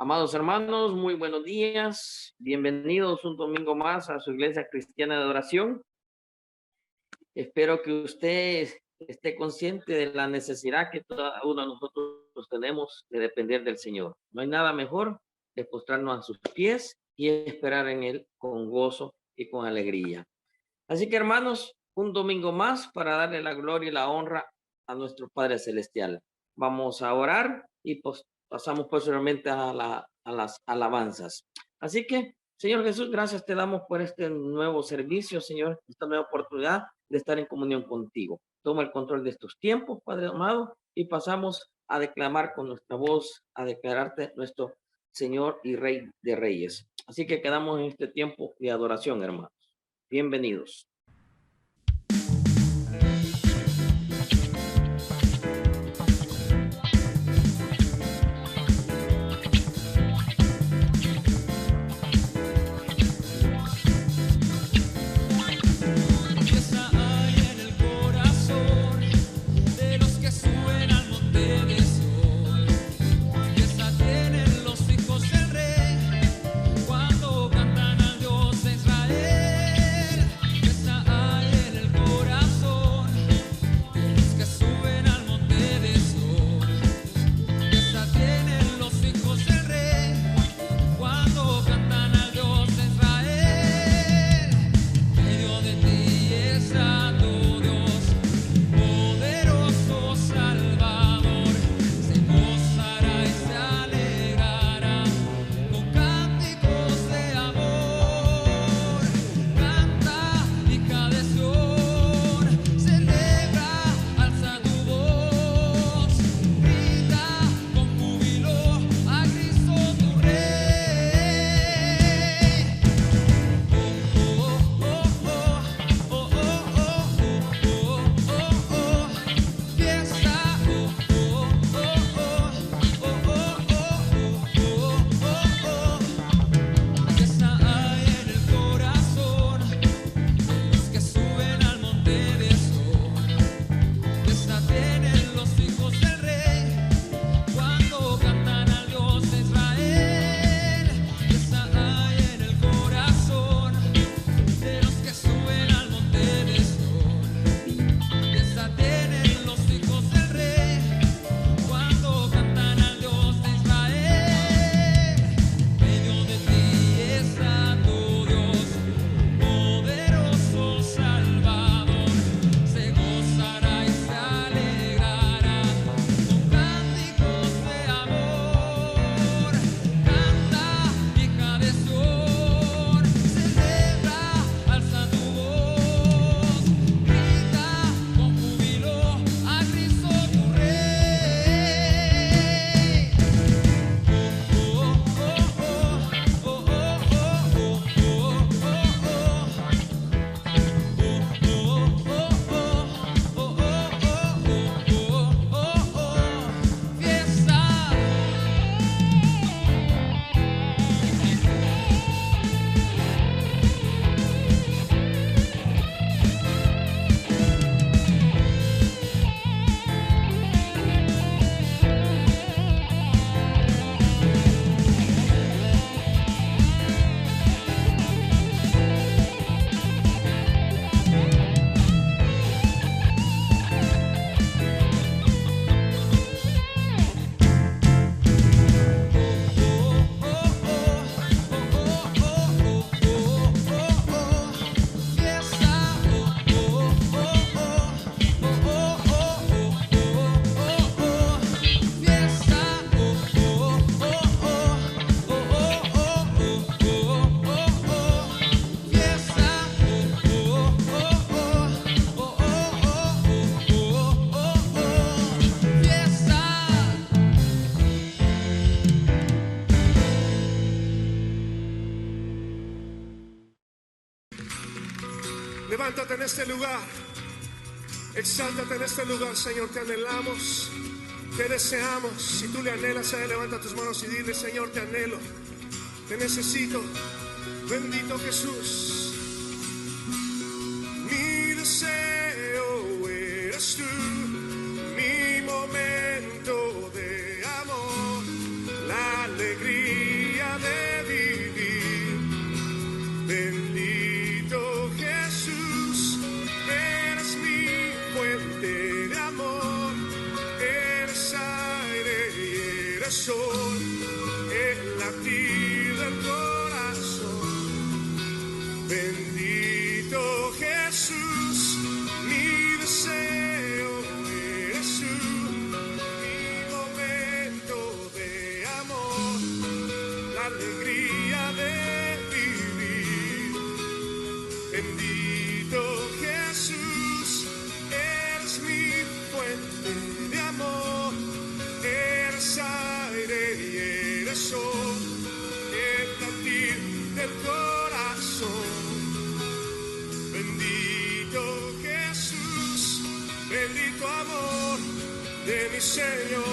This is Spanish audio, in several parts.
Amados hermanos, muy buenos días. Bienvenidos un domingo más a su iglesia cristiana de adoración. Espero que usted esté consciente de la necesidad que cada uno de nosotros tenemos de depender del Señor. No hay nada mejor que postrarnos a sus pies y esperar en Él con gozo y con alegría. Así que hermanos, un domingo más para darle la gloria y la honra a nuestro Padre Celestial. Vamos a orar y pasamos posteriormente a las alabanzas. Así que, Señor Jesús, gracias te damos por este nuevo servicio, Señor, esta nueva oportunidad de estar en comunión contigo. Toma el control de estos tiempos, Padre amado, y pasamos a declamar con nuestra voz, a declararte nuestro Señor y Rey de Reyes. Así que quedamos en este tiempo de adoración, hermanos. Bienvenidos. Levántate en este lugar, exáltate en este lugar, Señor, te anhelamos, te deseamos. Si tú le anhelas a Él, levanta tus manos y dile: Señor, te anhelo, te necesito, bendito Jesús. Mi deseo eres tú, mi momento de amor, la alegría eres sol, el latir del corazón. Bendito Jesús, mi deseo eres tú, mi momento de amor, la alegría de vivir. Bendito Jesús, eres mi fuente de amor, eres aire y eres sol, el latir del corazón. Bendito Jesús, bendito amor de mi Señor.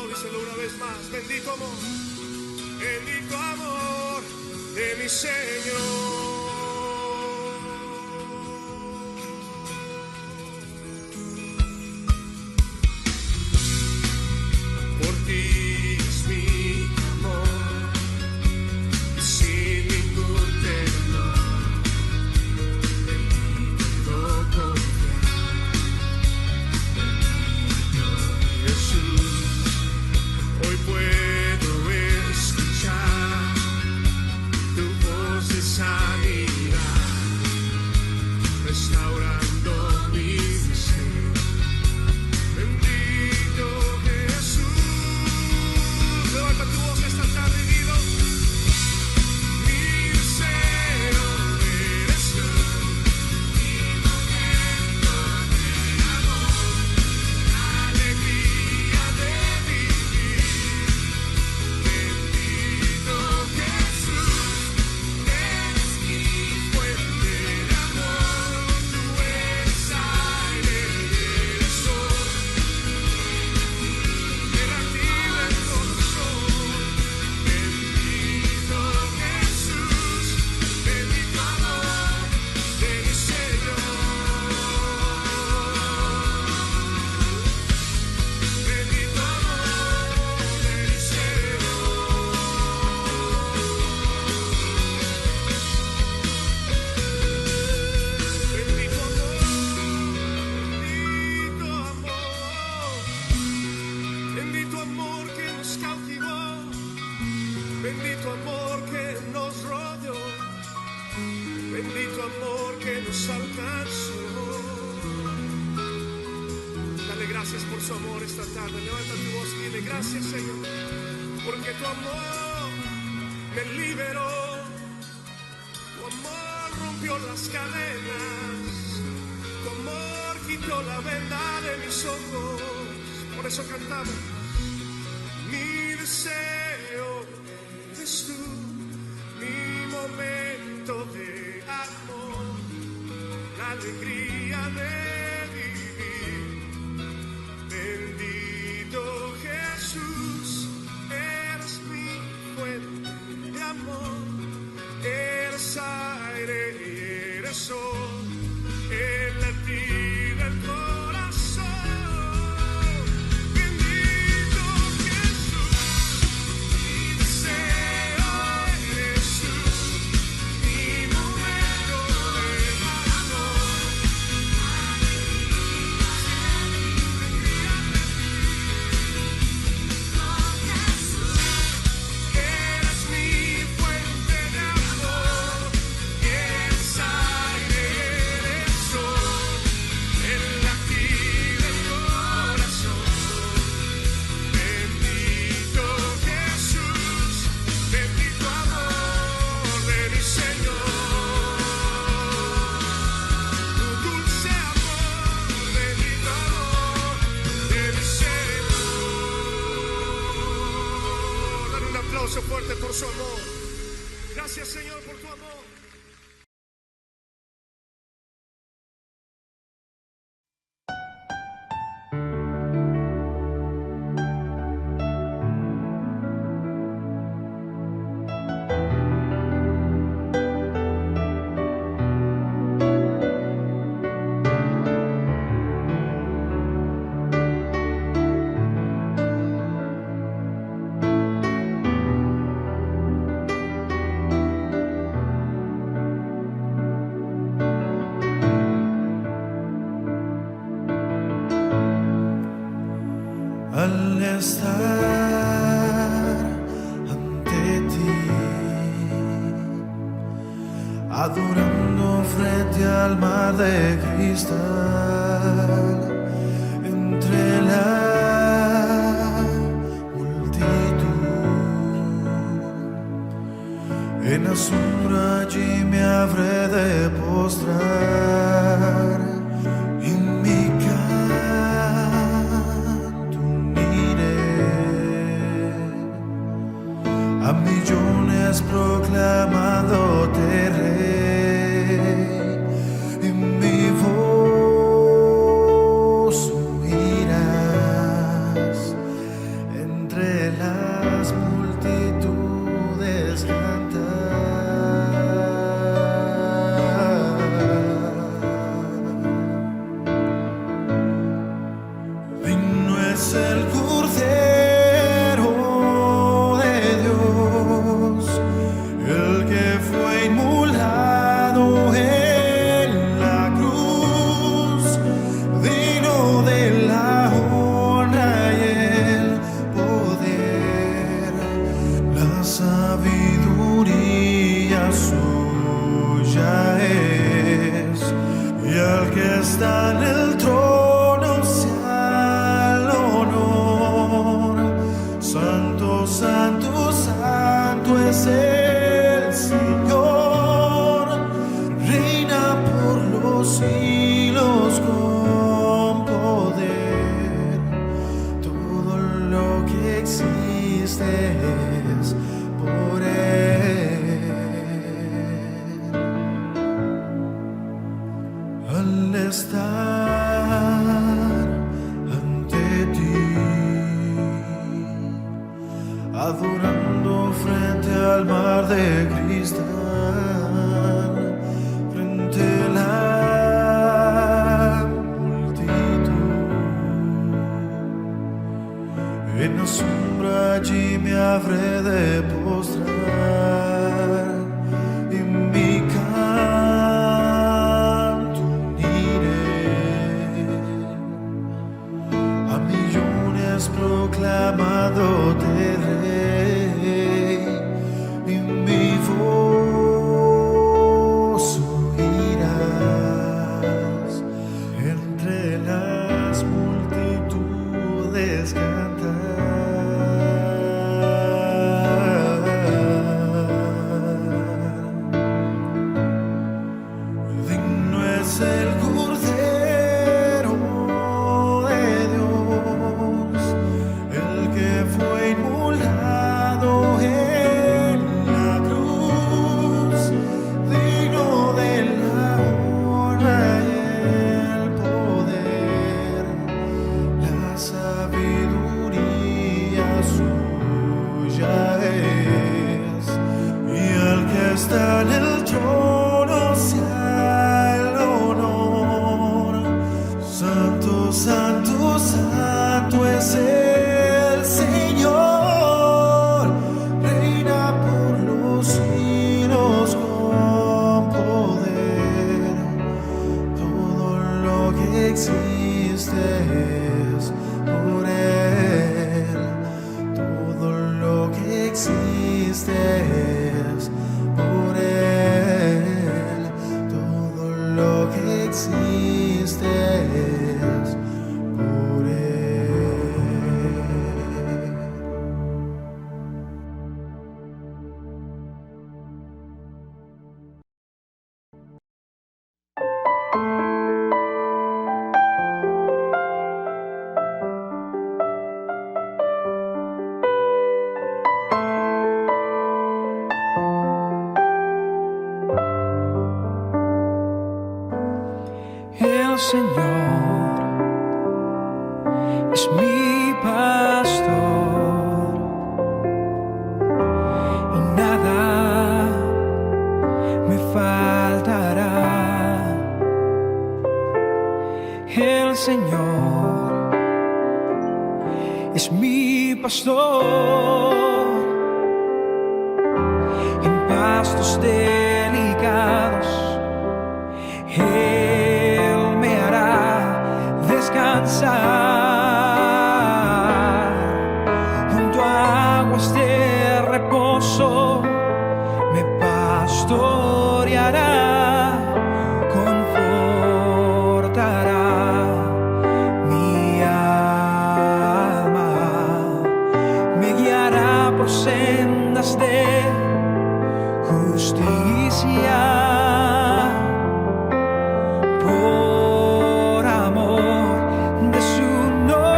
Díselo una vez más, bendito amor de mi Señor. Por ti es mi amor, y sin ningún temor, puedo confiar. Jesús, hoy puedo escuchar tu voz de sanidad, restaurando mi ser. Bendito Jesús, levanta tu voz esta tarde y dilo. Mi deseo eres tú, mi momento de amor, la alegría de vivir. Bendito Jesús, eres mi fuente de amor, tú eres aire y eres sol, el latir del corazón. Bendito Jesús, bendito amor de mi Señor. Bendito amor de mi Señor. Bendito amor que nos cautivó, bendito amor que nos rodeó, bendito amor que nos alcanzó. Dale gracias por su amor esta tarde. Levanta tu voz y dile gracias, Señor, porque tu amor me liberó, tu amor rompió las cadenas, tu amor quitó la venda de mis ojos. Por eso cantamos. Mi deseo eres tú, mi momento de amor, la alegría de vivir. Bendito Jesús, eres mi fuente de amor, eres aire y eres sol, el latir del corazón. Bendito Jesús, mi deseo eres tú, mi momento de amor, eres mi fuente de amor, eres aire, eres sol, el latir del corazón. Bendito Jesús, bendito amor de mi Señor. Tu dulce amor, bendito amor de mi Señor. Dale un aplauso fuerte por su amor. Gracias, Señor, por tu amor. al estar ante ti, adorando frente al mar de cristal, entre la multitud, en la sombra allí me habré de postrar, y mi canto uniré a millones proclamándote Rey, y mi voz oirás entre las multitudes cantar. Digno es el Cordero de Dios, el que fue inmolado en la cruz, digno de la honra y el poder, la sabiduría suya es, y al que está en el trono sea el honor. Santo, santo, santo es el Señor, reina por los siglos con poder. Todo lo que existe es por Él. Al estar ante ti, adorando frente al mar de cristal, frente a la multitud, en la sombra allí me habré de postrar, y mi canto uniré a millones proclamándote Rey, y mi voz oirás entre las multitudes cantar. Digno es el Cordero de Dios, el que fue inmolado en la cruz, digno de la honra y el poder, la sabiduría suya es, y al que está en el trono sea el honor. Santo, santo, santo es el Señor, reina por los siglos con poder. Todo lo que existe es por Él. Todo lo que existe es por Él. Todo lo que existe es por Él. El Señor es mi pastor y nada me faltará. El Señor es mi pastor en pastos delicados. Él me hará descansar. por sendas de justicia. Por amor de su nombre,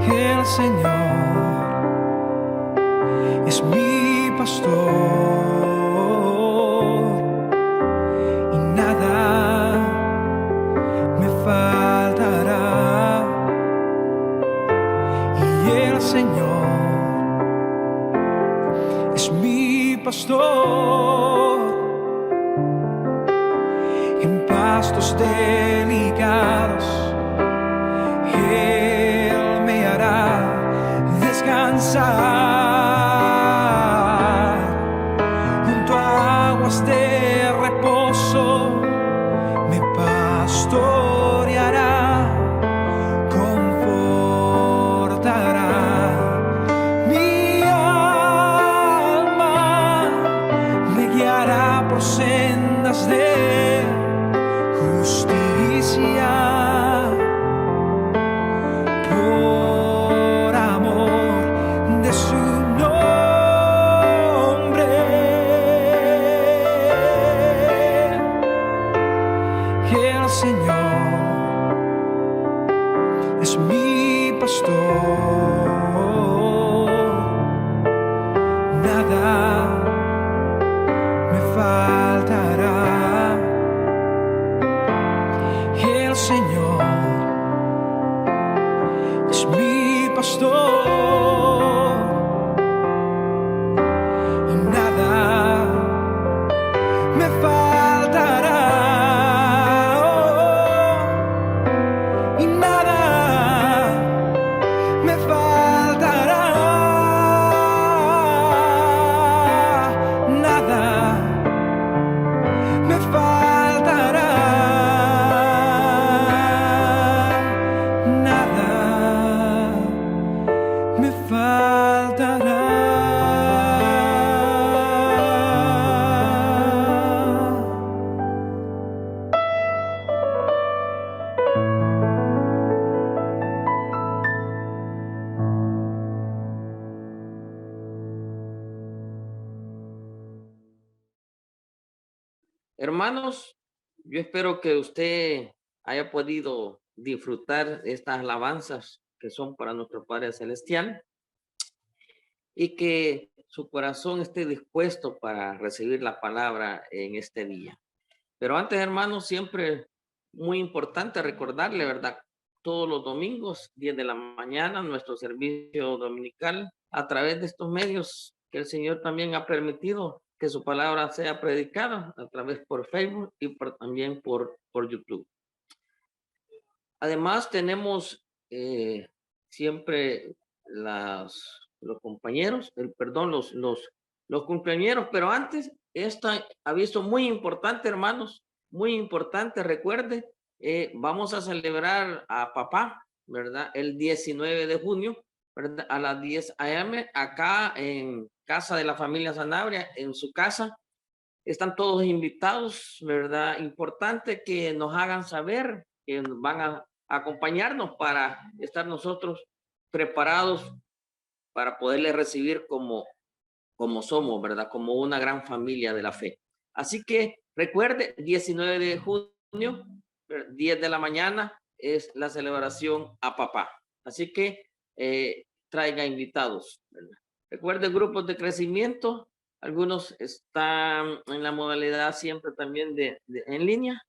el Señor es mi pastor y nada me faltará. Y el Señor es mi pastor, en pastos delicados Él me hará descansar, junto a aguas de reposo me pastoreará, confortará. Por sendas de justicia, por amor de su nombre. El Señor es mi pastor, nada me faltará. El Señor es mi pastor y nada me faltará. Oh, y nada me faltará. Nada me faltará, nada me faltará. Hermanos, yo espero que usted haya podido disfrutar estas alabanzas que son para nuestro Padre Celestial y que su corazón esté dispuesto para recibir la palabra en este día. Pero antes, hermanos, siempre muy importante recordarle, ¿verdad? Todos los domingos, 10 de la mañana, nuestro servicio dominical a través de estos medios que el Señor también ha permitido que su palabra sea predicada a través por Facebook y también por YouTube. Además, tenemos siempre los compañeros, los cumpleañeros, pero antes, este aviso muy importante, hermanos, muy importante, recuerde, vamos a celebrar a papá, ¿verdad? El 19 de junio, ¿verdad? A las 10 a.m. acá en casa de la familia Sanabria, en su casa. Están todos invitados, ¿verdad? Importante que nos hagan saber que van a acompañarnos para estar nosotros preparados para poderle recibir como somos, ¿verdad? Como una gran familia de la fe. Así que recuerde, 19 de junio, 10 de la mañana, es la celebración a papá. Así que traiga invitados, ¿verdad? Recuerde, grupos de crecimiento, algunos están en la modalidad siempre también en línea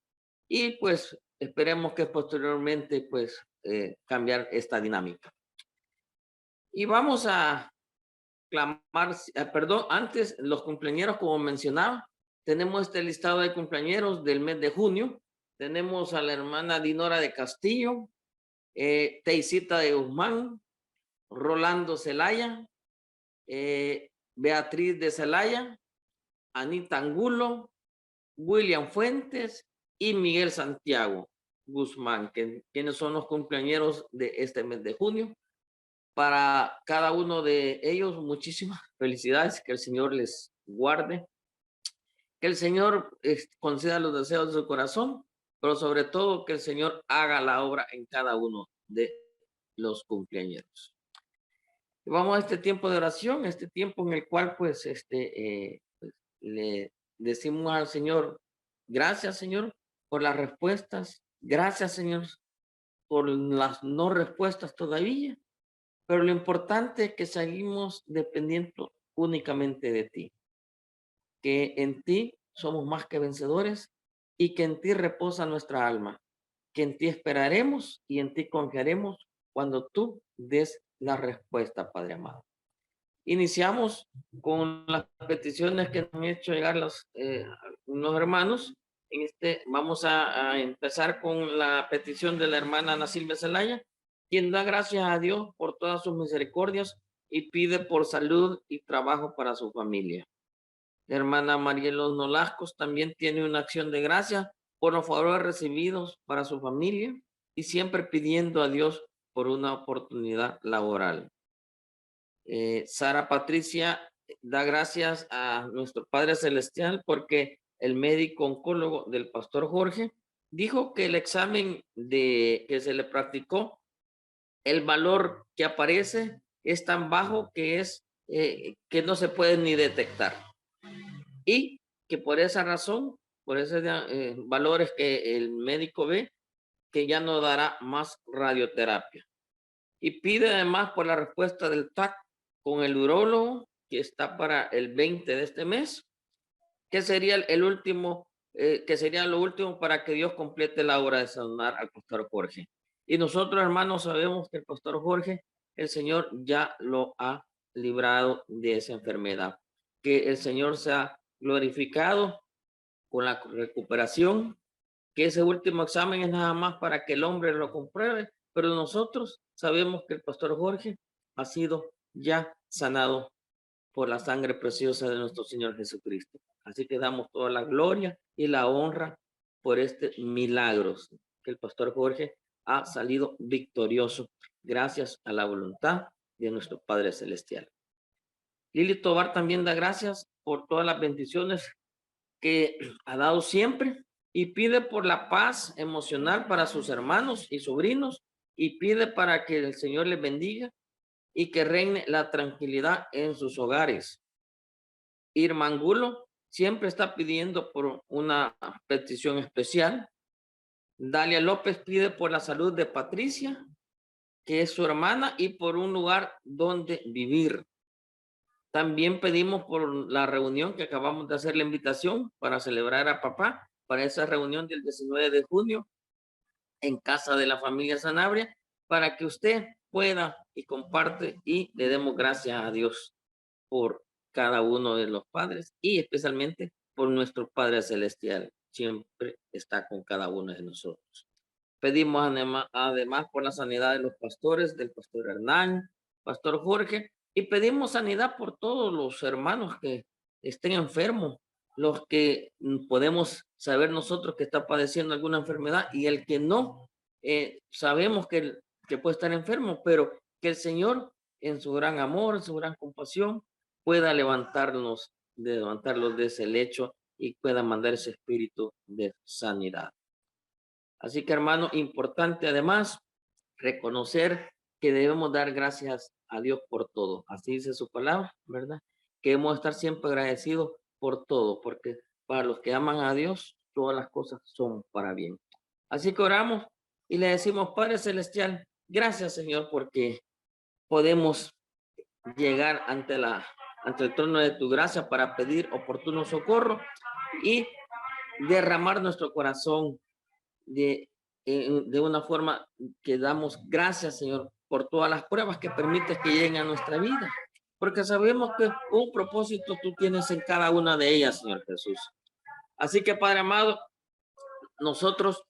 y pues esperemos que posteriormente pues cambiar esta dinámica. Y vamos a clamar, perdón, antes los cumpleañeros, como mencionaba, tenemos este listado de cumpleañeros del mes de junio. Tenemos a la hermana Dinora de Castillo, Teisita de Guzmán, Rolando Zelaya, Beatriz de Zelaya, Anita Angulo, William Fuentes y Miguel Santiago Guzmán, quienes son los cumpleañeros de este mes de junio. Para cada uno de ellos, muchísimas felicidades, que el Señor les guarde, que el Señor conceda los deseos de su corazón, pero sobre todo que el Señor haga la obra en cada uno de los cumpleaños. Vamos a este tiempo de oración, este tiempo en el cual pues, pues, le decimos al Señor, gracias Señor por las respuestas, gracias Señor por las no respuestas todavía, pero lo importante es que seguimos dependiendo únicamente de ti, que en ti somos más que vencedores y que en ti reposa nuestra alma, que en ti esperaremos y en ti confiaremos cuando tú des la respuesta, Padre amado. Iniciamos con las peticiones que nos han hecho llegar unos hermanos. Vamos a empezar con la petición de la hermana Ana Silvia Zelaya, quien da gracias a Dios por todas sus misericordias y pide por salud y trabajo para su familia. La hermana Marielos Nolascos también tiene una acción de gracias por los favores recibidos para su familia y siempre pidiendo a Dios por una oportunidad laboral. Sara Patricia da gracias a nuestro Padre Celestial porque el médico oncólogo del pastor Jorge dijo que el examen que se le practicó, el valor que aparece es tan bajo que no se puede ni detectar. Y que por esa razón, por esos valores que el médico ve, que ya no dará más radioterapia. Y pide además por la respuesta del TAC con el urólogo, que está para el 20 de este mes, que sería el último, que sería lo último para que Dios complete la obra de sanar al pastor Jorge. Y nosotros, hermanos, sabemos que el pastor Jorge, el Señor ya lo ha librado de esa enfermedad. Que el Señor sea glorificado con la recuperación, que ese último examen es nada más para que el hombre lo compruebe, pero nosotros sabemos que el pastor Jorge ha sido ya sanado por la sangre preciosa de nuestro Señor Jesucristo. Así que damos toda la gloria y la honra por este milagro, que el pastor Jorge ha salido victorioso gracias a la voluntad de nuestro Padre Celestial. Lili Tobar también da gracias por todas las bendiciones que ha dado siempre y pide por la paz emocional para sus hermanos y sobrinos y pide para que el Señor les bendiga y que reine la tranquilidad en sus hogares. Irma Angulo siempre está pidiendo por una petición especial. Dalia López pide por la salud de Patricia, que es su hermana, y por un lugar donde vivir. También pedimos por la reunión que acabamos de hacer la invitación para celebrar a papá, para esa reunión del 19 de junio en casa de la familia Sanabria, para que usted pueda y comparte y le demos gracias a Dios por cada uno de los padres y especialmente por nuestro Padre Celestial. Siempre está con cada uno de nosotros. Pedimos además por la sanidad de los pastores, del pastor Hernán, pastor Jorge, y pedimos sanidad por todos los hermanos que estén enfermos, los que podemos saber nosotros que está padeciendo alguna enfermedad y el que no, sabemos que puede estar enfermo, pero que el Señor en su gran amor, en su gran compasión, pueda levantarlos de ese lecho y pueda mandar ese espíritu de sanidad. Así que, hermano, importante además reconocer que debemos dar gracias a Dios por todo. Así dice su palabra, ¿verdad? Que debemos estar siempre agradecidos por todo, porque para los que aman a Dios, todas las cosas son para bien. Así que oramos y le decimos, Padre Celestial, gracias, Señor, porque podemos llegar ante el trono de tu gracia para pedir oportuno socorro y derramar nuestro corazón de una forma que damos gracias, Señor, por todas las pruebas que permites que lleguen a nuestra vida, porque sabemos que un propósito tú tienes en cada una de ellas, Señor Jesús. Así que, Padre amado, nosotros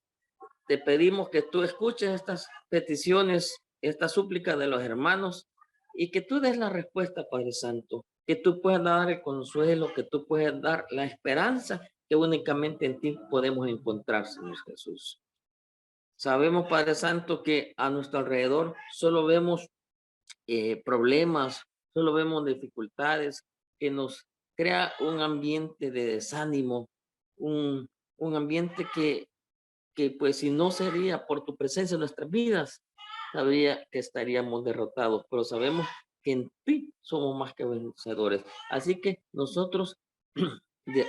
te pedimos que tú escuches estas peticiones, esta súplica de los hermanos y que tú des la respuesta, Padre Santo, que tú puedas dar el consuelo, que tú puedas dar la esperanza que únicamente en ti podemos encontrar, Señor Jesús. Sabemos, Padre Santo, que a nuestro alrededor solo vemos problemas, solo vemos dificultades, que nos crea un ambiente de desánimo, un ambiente que que pues si no sería por tu presencia en nuestras vidas, sabría que estaríamos derrotados, pero sabemos que en ti somos más que vencedores. Así que nosotros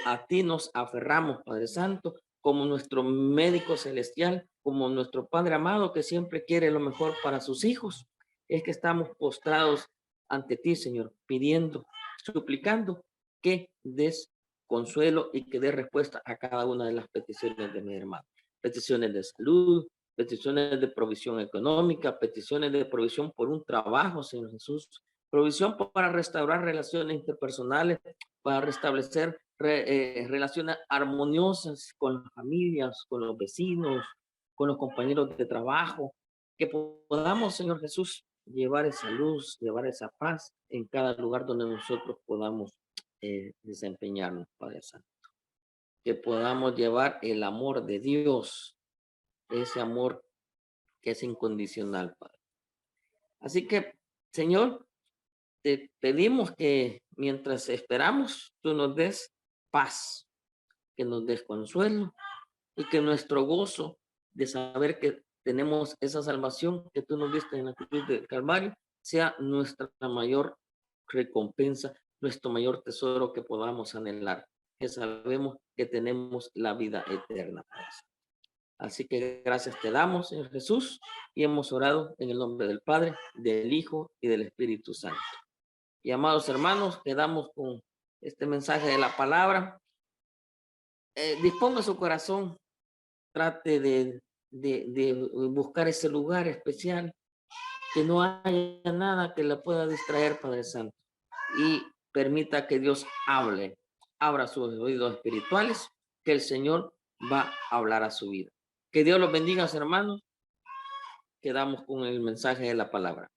a ti nos aferramos, Padre Santo, como nuestro médico celestial, como nuestro Padre amado que siempre quiere lo mejor para sus hijos. Es que estamos postrados ante ti, Señor, pidiendo, suplicando que des consuelo y que des respuesta a cada una de las peticiones de mi hermano. Peticiones de salud, peticiones de provisión económica, peticiones de provisión por un trabajo, Señor Jesús, provisión para restaurar relaciones interpersonales, para restablecer relaciones armoniosas con las familias, con los vecinos, con los compañeros de trabajo, que podamos, Señor Jesús, llevar esa luz, llevar esa paz en cada lugar donde nosotros podamos desempeñarnos, Padre Santo. Que podamos llevar el amor de Dios, ese amor que es incondicional, Padre. Así que, Señor, te pedimos que mientras esperamos, tú nos des paz, que nos des consuelo y que nuestro gozo de saber que tenemos esa salvación que tú nos diste en la cruz del Calvario sea nuestra mayor recompensa, nuestro mayor tesoro que podamos anhelar, que sabemos que tenemos la vida eterna. Así que gracias te damos, Señor Jesús, y hemos orado en el nombre del Padre, del Hijo y del Espíritu Santo. Y amados hermanos, quedamos con este mensaje de la palabra. Disponga su corazón, trate de buscar ese lugar especial, que no haya nada que le pueda distraer, Padre Santo, y permita que Dios hable, abra sus oídos espirituales, que el Señor va a hablar a su vida. Que Dios los bendiga, hermanos. Quedamos con el mensaje de la palabra.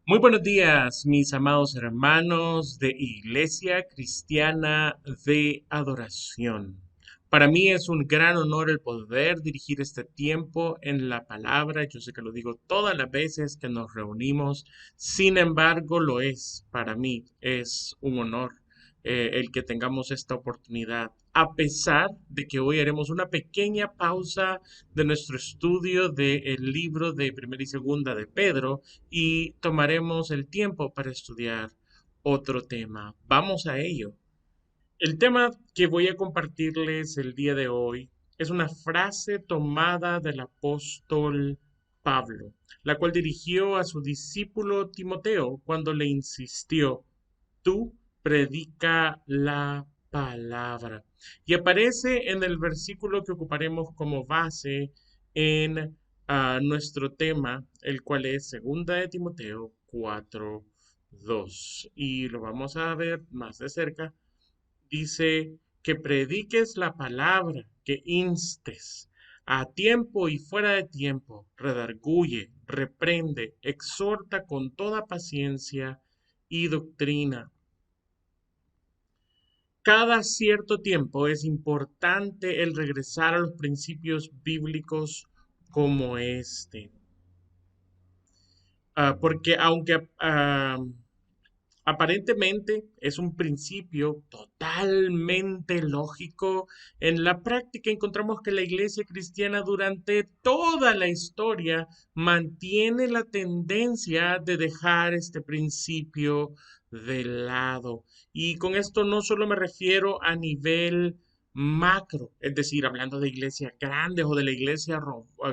Muy buenos días, mis amados hermanos de Iglesia Cristiana de Adoración. Para mí es un gran honor el poder dirigir este tiempo en la palabra. Yo sé que lo digo todas las veces que nos reunimos. Sin embargo, lo es. Para mí es un honor el que tengamos esta oportunidad. A pesar de que hoy haremos una pequeña pausa de nuestro estudio del libro de Primera y Segunda de Pedro y tomaremos el tiempo para estudiar otro tema. Vamos a ello. El tema que voy a compartirles el día de hoy es una frase tomada del apóstol Pablo, la cual dirigió a su discípulo Timoteo cuando le insistió: tú predica la palabra. Y aparece en el versículo que ocuparemos como base en nuestro tema, el cual es Segunda de Timoteo 4:2. Y lo vamos a ver más de cerca. Dice que prediques la palabra, que instes a tiempo y fuera de tiempo, redarguye, reprende, exhorta con toda paciencia y doctrina. Cada cierto tiempo es importante el regresar a los principios bíblicos como este. Porque aunque aparentemente es un principio totalmente lógico, en la práctica encontramos que la iglesia cristiana durante toda la historia mantiene la tendencia de dejar este principio de lado. Y con esto no solo me refiero a nivel macro, es decir, hablando de iglesias grandes o de la iglesia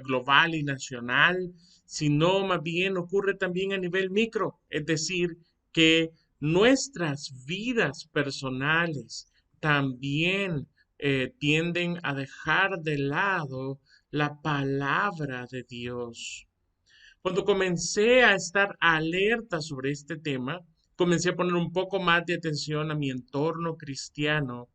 global y nacional, sino más bien ocurre también a nivel micro, es decir, que nuestras vidas personales también tienden a dejar de lado la palabra de Dios. Cuando comencé a estar alerta sobre este tema, comencé a poner un poco más de atención a mi entorno cristiano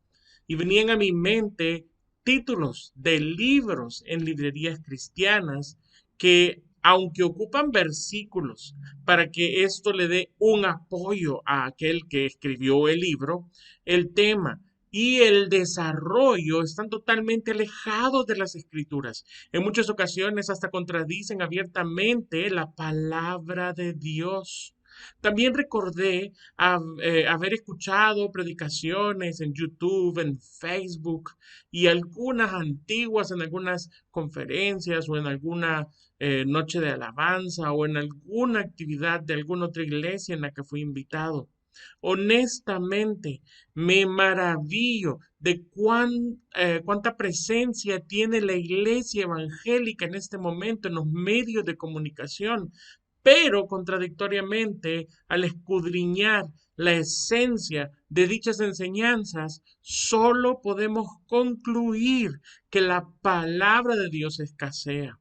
y venían a mi mente títulos de libros en librerías cristianas que, aunque ocupan versículos para que esto le dé un apoyo a aquel que escribió el libro, el tema y el desarrollo están totalmente alejados de las escrituras. En muchas ocasiones hasta contradicen abiertamente la palabra de Dios. También recordé haber escuchado predicaciones en YouTube, en Facebook y algunas antiguas en algunas conferencias o en alguna noche de alabanza o en alguna actividad de alguna otra iglesia en la que fui invitado. Honestamente, me maravillo de cuánta presencia tiene la iglesia evangélica en este momento en los medios de comunicación, pero contradictoriamente, al escudriñar la esencia de dichas enseñanzas, solo podemos concluir que la palabra de Dios escasea.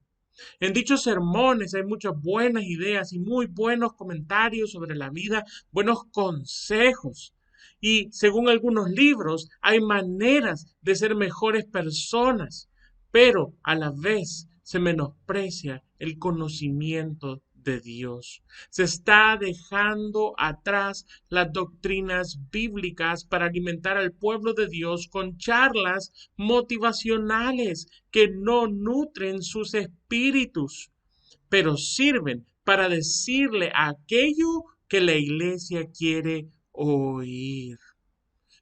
En dichos sermones hay muchas buenas ideas y muy buenos comentarios sobre la vida, buenos consejos. Y según algunos libros, hay maneras de ser mejores personas, pero a la vez se menosprecia el conocimiento de Dios. Se está dejando atrás las doctrinas bíblicas para alimentar al pueblo de Dios con charlas motivacionales que no nutren sus espíritus, pero sirven para decirle aquello que la iglesia quiere oír.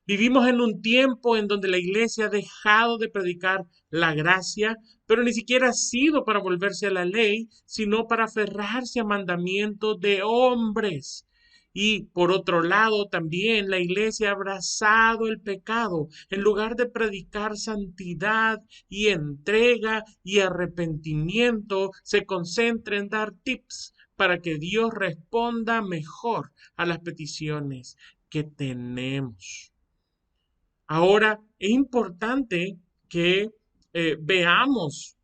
Vivimos en un tiempo en donde la iglesia ha dejado de predicar la gracia, pero ni siquiera ha sido para volverse a la ley, sino para aferrarse a mandamientos de hombres. Y por otro lado, también la iglesia ha abrazado el pecado en lugar de predicar santidad y entrega y arrepentimiento, se concentra en dar tips para que Dios responda mejor a las peticiones que tenemos. Ahora, es importante que veamos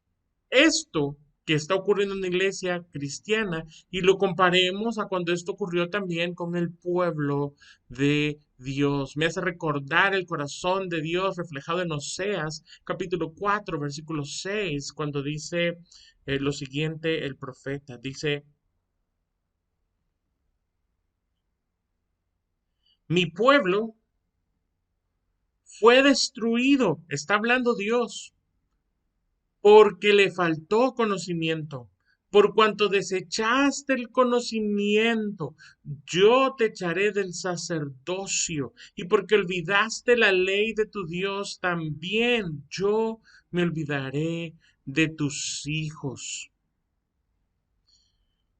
esto que está ocurriendo en la iglesia cristiana y lo comparemos a cuando esto ocurrió también con el pueblo de Dios. Me hace recordar el corazón de Dios reflejado en Oseas, capítulo 4, versículo 6, cuando dice lo siguiente el profeta. Dice, mi pueblo fue destruido, está hablando Dios, porque le faltó conocimiento. Por cuanto desechaste el conocimiento, yo te echaré del sacerdocio. Y porque olvidaste la ley de tu Dios, también yo me olvidaré de tus hijos.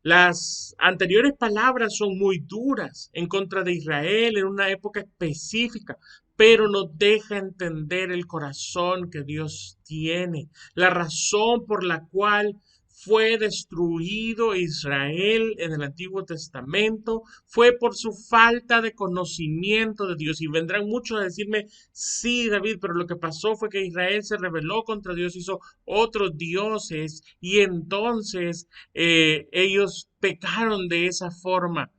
Las anteriores palabras son muy duras en contra de Israel en una época específica, pero nos deja entender el corazón que Dios tiene, la razón por la cual fue destruido Israel en el Antiguo Testamento, fue por su falta de conocimiento de Dios. Y vendrán muchos a decirme, sí, David, pero lo que pasó fue que Israel se rebeló contra Dios, hizo otros dioses y entonces ellos pecaron de esa forma.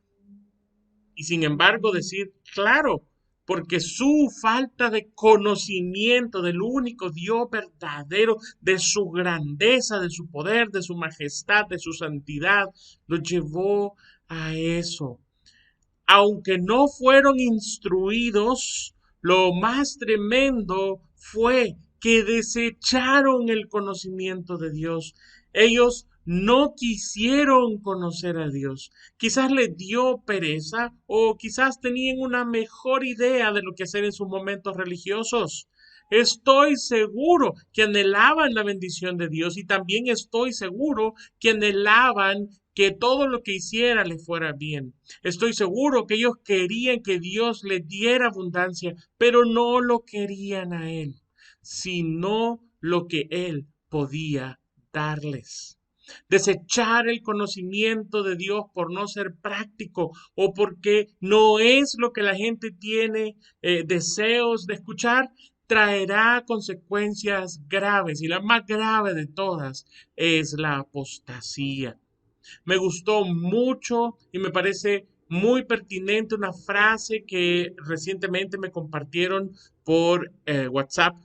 Y sin embargo decir, claro, porque su falta de conocimiento del único Dios verdadero, de su grandeza, de su poder, de su majestad, de su santidad, los llevó a eso. Aunque no fueron instruidos, lo más tremendo fue que desecharon el conocimiento de Dios. Ellos no quisieron conocer a Dios. Quizás les dio pereza o quizás tenían una mejor idea de lo que hacer en sus momentos religiosos. Estoy seguro que anhelaban la bendición de Dios y también estoy seguro que anhelaban que todo lo que hiciera les fuera bien. Estoy seguro que ellos querían que Dios les diera abundancia, pero no lo querían a Él, sino lo que Él podía darles. Desechar el conocimiento de Dios por no ser práctico o porque no es lo que la gente tiene deseos de escuchar, traerá consecuencias graves y la más grave de todas es la apostasía. Me gustó mucho y me parece muy pertinente una frase que recientemente me compartieron por WhatsApp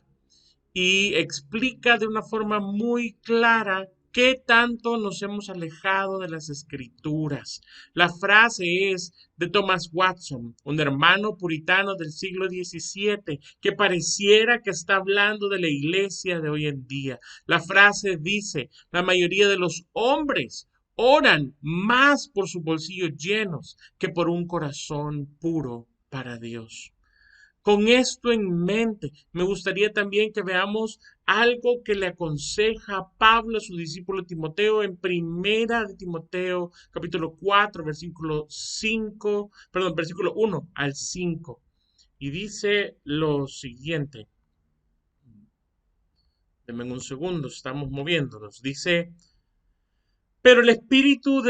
y explica de una forma muy clara qué tanto nos hemos alejado de las escrituras. La frase es de Thomas Watson, un hermano puritano del siglo XVII, que pareciera que está hablando de la iglesia de hoy en día. La frase dice, la mayoría de los hombres oran más por sus bolsillos llenos que por un corazón puro para Dios. Con esto en mente, me gustaría también que veamos algo que le aconseja Pablo a su discípulo Timoteo en Primera de Timoteo, capítulo 4, versículo 1 al 5. Y dice lo siguiente. Denme un segundo, estamos moviéndonos. Dice: pero el Espíritu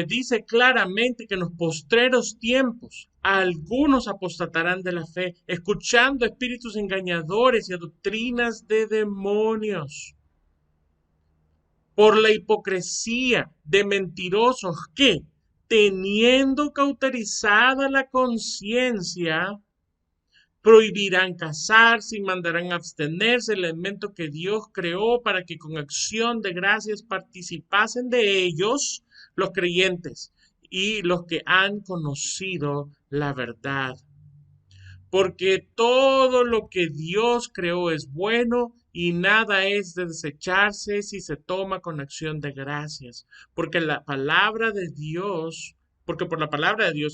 dice claramente que en los postreros tiempos algunos apostatarán de la fe, escuchando espíritus engañadores y a doctrinas de demonios, por la hipocresía de mentirosos que, teniendo cauterizada la conciencia, prohibirán casarse y mandarán abstenerse el elemento que Dios creó para que con acción de gracias participasen de ellos los creyentes y los que han conocido la verdad. Porque todo lo que Dios creó es bueno y nada es de desecharse si se toma con acción de gracias. Porque por la palabra de Dios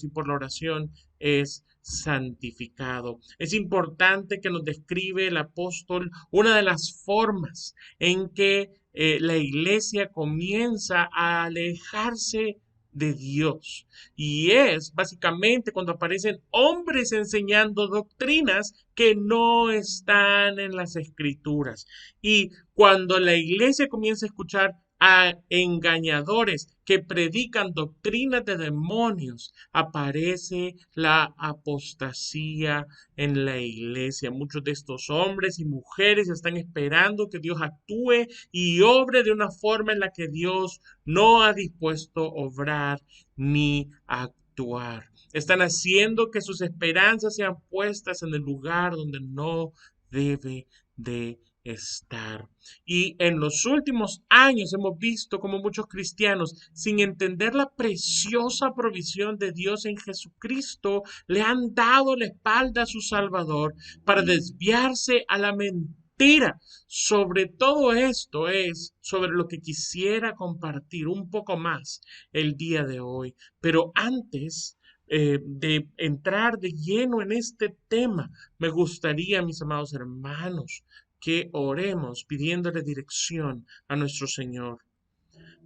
y por la oración es santificado. Es importante que nos describe el apóstol una de las formas en que la iglesia comienza a alejarse de Dios. Y es básicamente cuando aparecen hombres enseñando doctrinas que no están en las escrituras. Y cuando la iglesia comienza a escuchar a engañadores que predican doctrinas de demonios, aparece la apostasía en la iglesia. Muchos de estos hombres y mujeres están esperando que Dios actúe y obre de una forma en la que Dios no ha dispuesto a obrar ni actuar. Están haciendo que sus esperanzas sean puestas en el lugar donde no debe de estar. Y en los últimos años hemos visto como muchos cristianos, sin entender la preciosa provisión de Dios en Jesucristo, le han dado la espalda a su Salvador para desviarse a la mentira. Sobre todo esto es sobre lo que quisiera compartir un poco más el día de hoy. Pero antes de entrar de lleno en este tema, me gustaría, mis amados hermanos, que oremos pidiéndole dirección a nuestro Señor.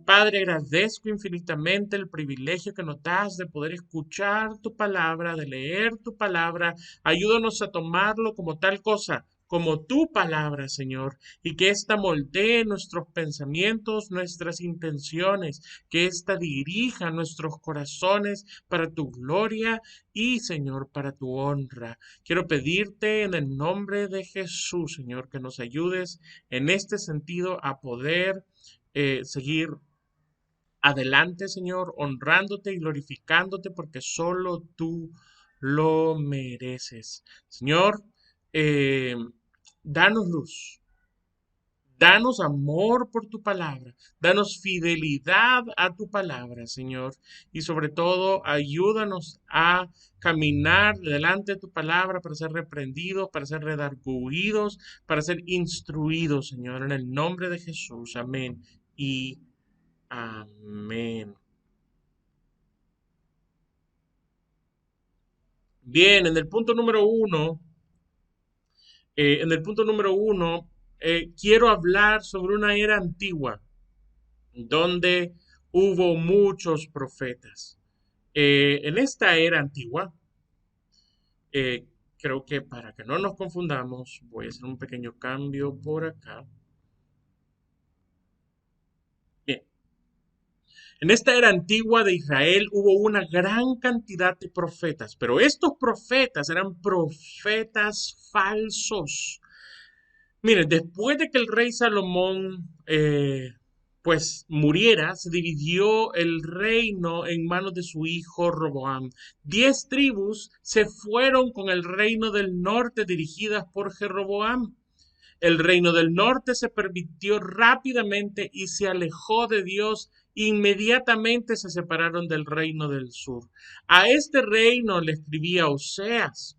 Padre, agradezco infinitamente el privilegio que nos das de poder escuchar tu palabra, de leer tu palabra. Ayúdanos a tomarlo como tal cosa, como tu palabra, Señor, y que ésta moldee nuestros pensamientos, nuestras intenciones, que ésta dirija nuestros corazones para tu gloria y, Señor, para tu honra. Quiero pedirte en el nombre de Jesús, Señor, que nos ayudes en este sentido a poder seguir adelante, Señor, honrándote y glorificándote porque solo tú lo mereces. Señor, eh, danos luz, danos amor por tu palabra, danos fidelidad a tu palabra, Señor, y sobre todo ayúdanos a caminar delante de tu palabra para ser reprendidos, para ser redarguidos, para ser instruidos, Señor, en el nombre de Jesús. Amén y amén. Bien, en el punto número uno, quiero hablar sobre una era antigua donde hubo muchos profetas. En esta era antigua, eh, creo que para que no nos confundamos, voy a hacer un pequeño cambio por acá. Bien. En esta era antigua de Israel hubo una gran cantidad de profetas, pero estos profetas eran profetas falsos. Miren, después de que el rey Salomón pues muriera, se dividió el reino en manos de su hijo Roboam. 10 tribus se fueron con el reino del norte dirigidas por Jeroboam. El reino del norte se pervirtió rápidamente y se alejó de Dios. Inmediatamente se separaron del reino del sur. A este reino le escribía Oseas.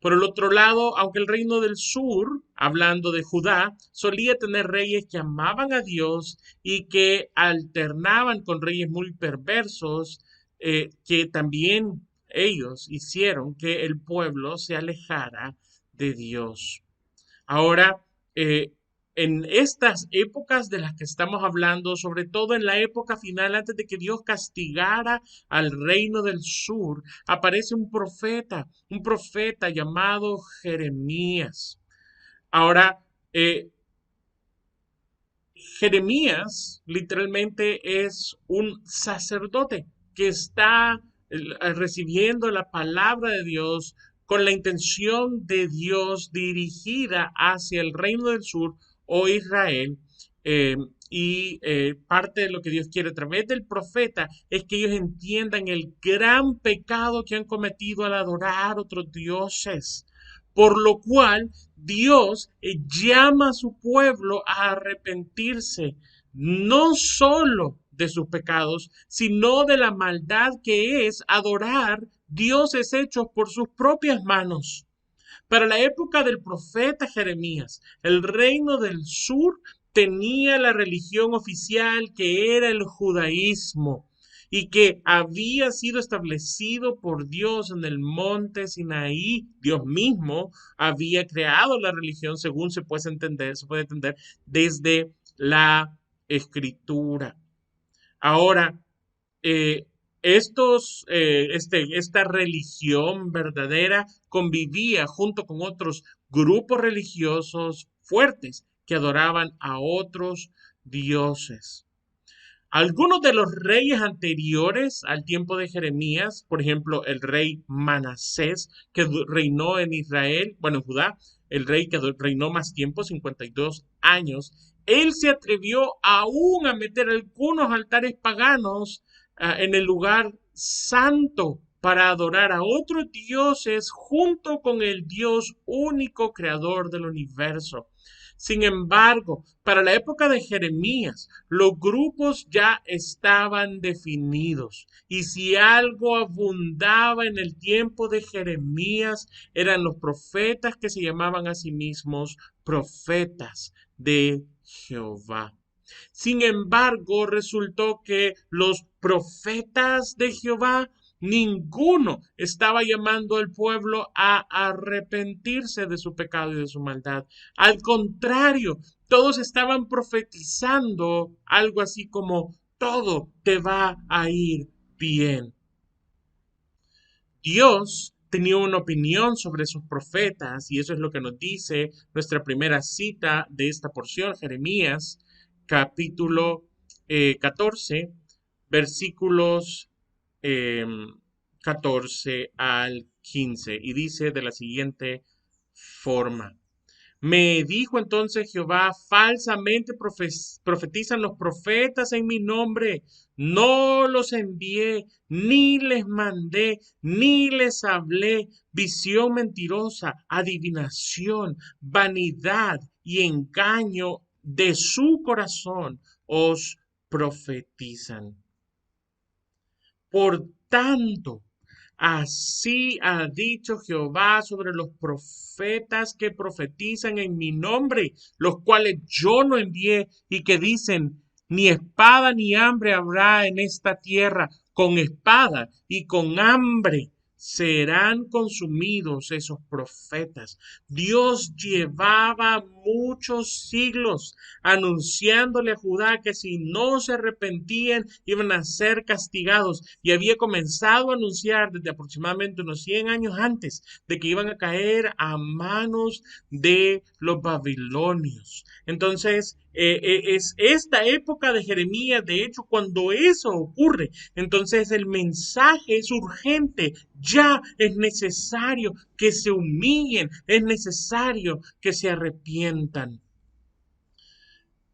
Por el otro lado, aunque el reino del sur, hablando de Judá, solía tener reyes que amaban a Dios y que alternaban con reyes muy perversos, que también ellos hicieron que el pueblo se alejara de Dios. Ahora, eh, en estas épocas de las que estamos hablando, sobre todo en la época final, antes de que Dios castigara al reino del sur, aparece un profeta llamado Jeremías. Ahora, eh, Jeremías literalmente es un sacerdote que está recibiendo la palabra de Dios con la intención de Dios dirigida hacia el reino del sur o Israel. eh, Parte de lo que Dios quiere a través del profeta es que ellos entiendan el gran pecado que han cometido al adorar otros dioses, por lo cual Dios llama a su pueblo a arrepentirse, no solo de sus pecados, sino de la maldad que es adorar dioses hechos por sus propias manos. Para la época del profeta Jeremías, el reino del sur tenía la religión oficial que era el judaísmo y que había sido establecido por Dios en el monte Sinaí. Dios mismo había creado la religión según se puede entender desde la escritura. Ahora, eh, esta religión verdadera convivía junto con otros grupos religiosos fuertes que adoraban a otros dioses. Algunos de los reyes anteriores al tiempo de Jeremías, por ejemplo, el rey Manasés, que reinó en Israel, bueno, en Judá, el rey que reinó más tiempo, 52 años, él se atrevió aún a meter algunos altares paganos en el lugar santo para adorar a otros dioses junto con el Dios único creador del universo. Sin embargo, para la época de Jeremías, los grupos ya estaban definidos. Y si algo abundaba en el tiempo de Jeremías, eran los profetas que se llamaban a sí mismos profetas de Jehová. Sin embargo, resultó que los profetas de Jehová, ninguno estaba llamando al pueblo a arrepentirse de su pecado y de su maldad. Al contrario, todos estaban profetizando algo así como todo te va a ir bien. Dios tenía una opinión sobre sus profetas y eso es lo que nos dice nuestra primera cita de esta porción, Jeremías capítulo 14, versículos 14 al 15, y dice de la siguiente forma: me dijo entonces Jehová, falsamente profetizan los profetas en mi nombre. No los envié, ni les mandé, ni les hablé. Visión mentirosa, adivinación, vanidad y engaño de su corazón os profetizan. Por tanto, así ha dicho Jehová sobre los profetas que profetizan en mi nombre, los cuales yo no envié, y que dicen, ni espada ni hambre habrá en esta tierra, con espada y con hambre serán consumidos esos profetas. Dios llevaba muchos siglos anunciándole a Judá que si no se arrepentían iban a ser castigados, y había comenzado a anunciar desde aproximadamente unos 100 años antes de que iban a caer a manos de los babilonios. Entonces, es esta época de Jeremías, de hecho, cuando eso ocurre, entonces el mensaje es urgente, ya es necesario que se humillen, es necesario que se arrepientan.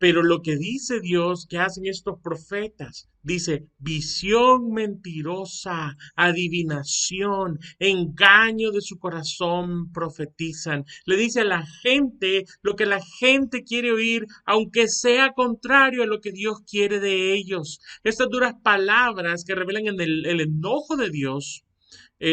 Pero lo que dice Dios que hacen estos profetas, dice visión mentirosa, adivinación, engaño de su corazón profetizan. Le dice a la gente lo que la gente quiere oír, aunque sea contrario a lo que Dios quiere de ellos. Estas duras palabras que revelan el enojo de Dios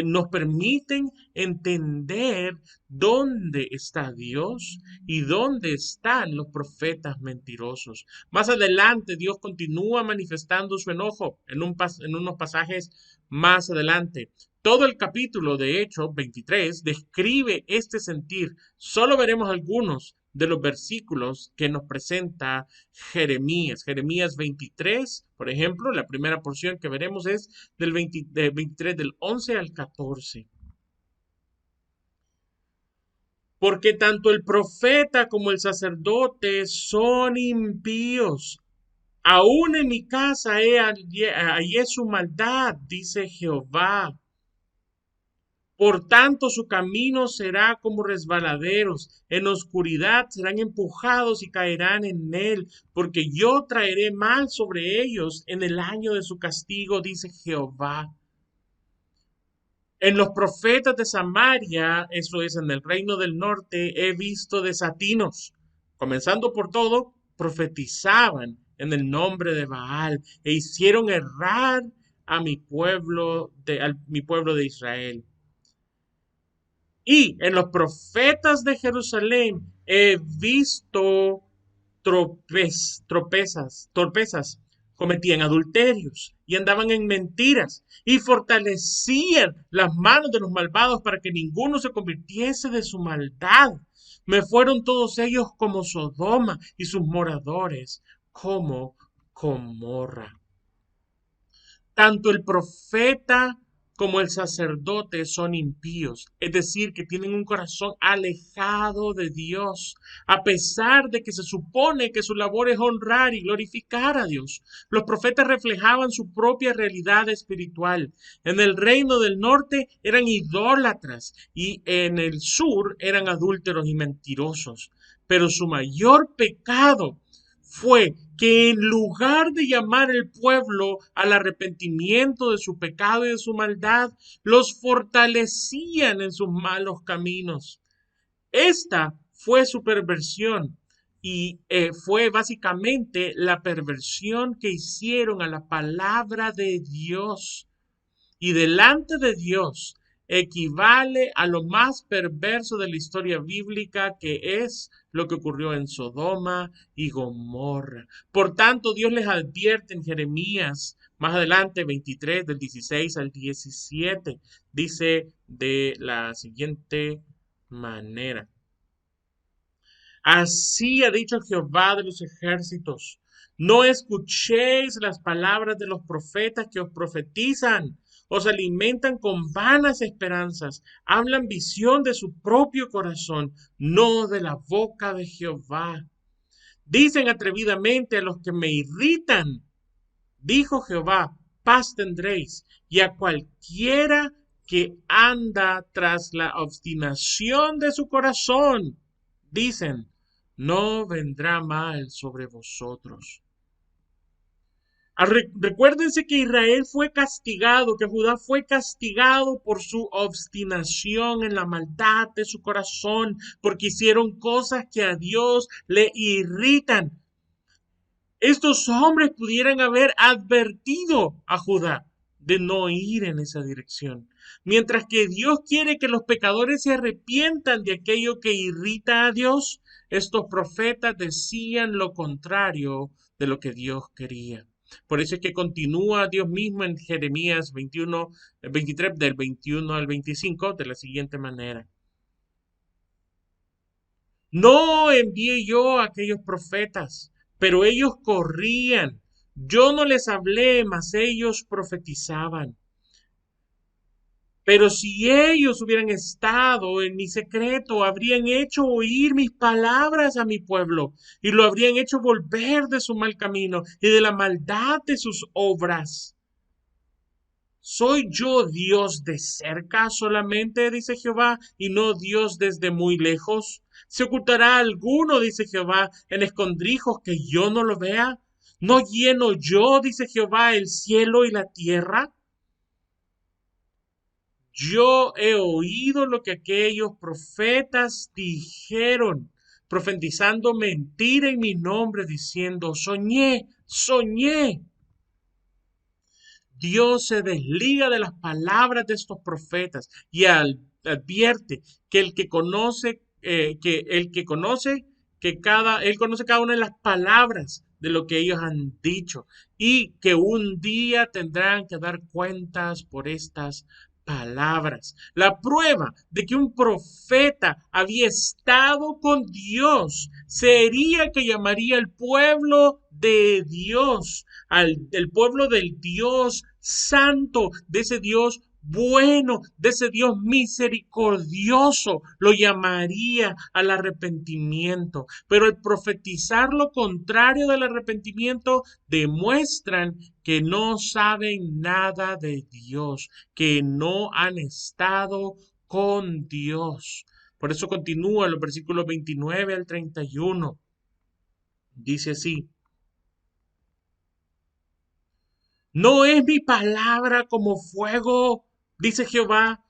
nos permiten entender dónde está Dios y dónde están los profetas mentirosos. Más adelante, Dios continúa manifestando su enojo en unos pasajes más adelante. Todo el capítulo, de hecho, 23, describe este sentir. Solo veremos algunos de los versículos que nos presenta Jeremías. Jeremías 23, por ejemplo, la primera porción que veremos es del 23, del 11 al 14. Porque tanto el profeta como el sacerdote son impíos. Aún en mi casa hallé su maldad, dice Jehová. Por tanto, su camino será como resbaladeros, en oscuridad serán empujados y caerán en él, porque yo traeré mal sobre ellos en el año de su castigo, dice Jehová. En los profetas de Samaria, eso es, en el reino del norte, he visto desatinos. Comenzando por todo, profetizaban en el nombre de Baal e hicieron errar a mi pueblo de Israel. Y en los profetas de Jerusalén he visto torpezas, cometían adulterios y andaban en mentiras y fortalecían las manos de los malvados para que ninguno se convirtiese de su maldad. Me fueron todos ellos como Sodoma y sus moradores como Gomorra. Tanto el profeta como el sacerdote son impíos, es decir, que tienen un corazón alejado de Dios, a pesar de que se supone que su labor es honrar y glorificar a Dios. Los profetas reflejaban su propia realidad espiritual. En el reino del norte eran idólatras y en el sur eran adúlteros y mentirosos. Pero su mayor pecado fue que en lugar de llamar al pueblo al arrepentimiento de su pecado y de su maldad, los fortalecían en sus malos caminos. Esta fue su perversión y fue básicamente la perversión que hicieron a la palabra de Dios. Y delante de Dios equivale a lo más perverso de la historia bíblica, que es lo que ocurrió en Sodoma y Gomorra. Por tanto, Dios les advierte en Jeremías, más adelante, 23, del 16 al 17, dice de la siguiente manera. Así ha dicho Jehová de los ejércitos: no escuchéis las palabras de los profetas que os profetizan. Os alimentan con vanas esperanzas, hablan visión de su propio corazón, no de la boca de Jehová. Dicen atrevidamente a los que me irritan, dijo Jehová, paz tendréis, y a cualquiera que anda tras la obstinación de su corazón, dicen, no vendrá mal sobre vosotros. Recuérdense que Israel fue castigado, que Judá fue castigado por su obstinación en la maldad de su corazón, porque hicieron cosas que a Dios le irritan. Estos hombres pudieran haber advertido a Judá de no ir en esa dirección, mientras que Dios quiere que los pecadores se arrepientan de aquello que irrita a Dios. Estos profetas decían lo contrario de lo que Dios quería. Por eso es que continúa Dios mismo en Jeremías 23, del 21 al 25, de la siguiente manera. No envié yo a aquellos profetas, pero ellos corrían. Yo no les hablé, mas ellos profetizaban. Pero si ellos hubieran estado en mi secreto, habrían hecho oír mis palabras a mi pueblo y lo habrían hecho volver de su mal camino y de la maldad de sus obras. ¿Soy yo Dios de cerca solamente, dice Jehová, y no Dios desde muy lejos? ¿Se ocultará alguno, dice Jehová, en escondrijos que yo no lo vea? ¿No lleno yo, dice Jehová, el cielo y la tierra? Yo he oído lo que aquellos profetas dijeron, profetizando mentira en mi nombre, diciendo, soñé, soñé. Dios se desliga de las palabras de estos profetas y advierte que el que conoce, él conoce cada una de las palabras de lo que ellos han dicho y que un día tendrán que dar cuentas por estas palabras. La prueba de que un profeta había estado con Dios sería que llamaría al pueblo de Dios, el pueblo del Dios santo, de ese Dios bueno, de ese Dios misericordioso, lo llamaría al arrepentimiento. Pero el profetizar lo contrario del arrepentimiento demuestran que no saben nada de Dios, que no han estado con Dios. Por eso continúa los versículos 29 al 31. Dice así: ¿no es mi palabra como fuego, dice Jehová,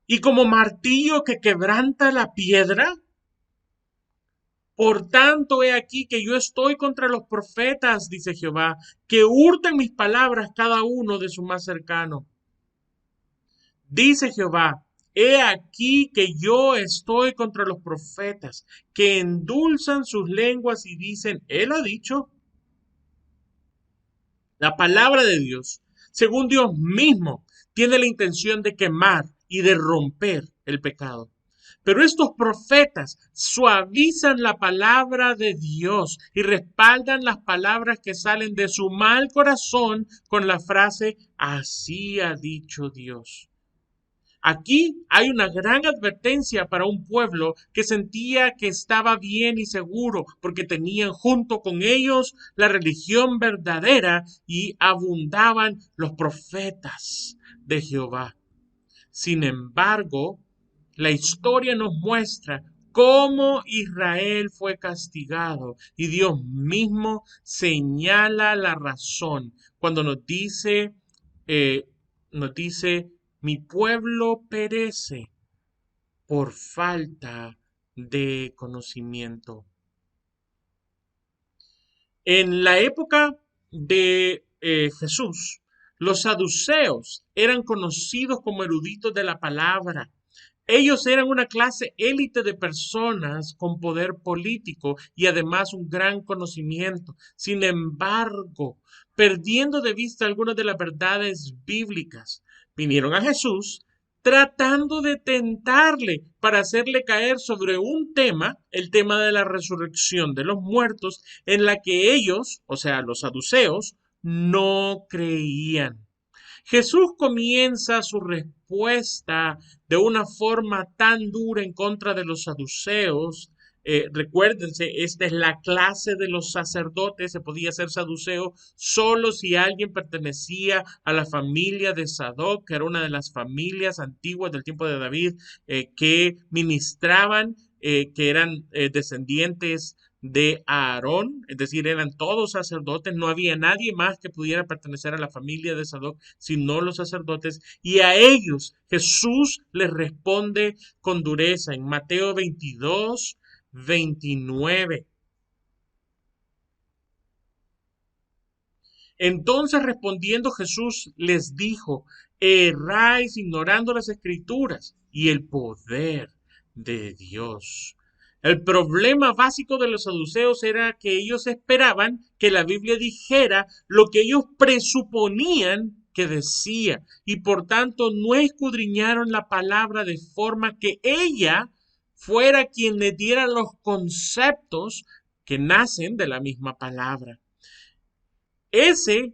y como martillo que quebranta la piedra? Por tanto, he aquí que yo estoy contra los profetas, dice Jehová, que hurtan mis palabras cada uno de su más cercano. Dice Jehová: he aquí que yo estoy contra los profetas, que endulzan sus lenguas y dicen, él ha dicho. La palabra de Dios, según Dios mismo, tiene la intención de quemar y de romper el pecado. Pero estos profetas suavizan la palabra de Dios y respaldan las palabras que salen de su mal corazón con la frase, así ha dicho Dios. Aquí hay una gran advertencia para un pueblo que sentía que estaba bien y seguro porque tenían junto con ellos la religión verdadera y abundaban los profetas de Jehová. Sin embargo, la historia nos muestra cómo Israel fue castigado y Dios mismo señala la razón cuando nos dice, mi pueblo perece por falta de conocimiento. En la época de Jesús, los saduceos eran conocidos como eruditos de la palabra. Ellos eran una clase élite de personas con poder político y además un gran conocimiento. Sin embargo, perdiendo de vista algunas de las verdades bíblicas, vinieron a Jesús tratando de tentarle para hacerle caer sobre un tema, el tema de la resurrección de los muertos, en la que ellos, o sea, los saduceos, no creían. Jesús comienza su respuesta de una forma tan dura en contra de los saduceos. Recuérdense, esta es la clase de los sacerdotes. Se podía ser saduceo solo si alguien pertenecía a la familia de Sadoc, que era una de las familias antiguas del tiempo de David, que ministraban, que eran descendientes de Aarón, es decir, eran todos sacerdotes, no había nadie más que pudiera pertenecer a la familia de Sadoc, sino los sacerdotes, y a ellos Jesús les responde con dureza en Mateo 22, 29. Entonces respondiendo Jesús les dijo, erráis ignorando las escrituras y el poder de Dios. El problema básico de los saduceos era que ellos esperaban que la Biblia dijera lo que ellos presuponían que decía y por tanto no escudriñaron la palabra de forma que ella fuera quien les diera los conceptos que nacen de la misma palabra. Ese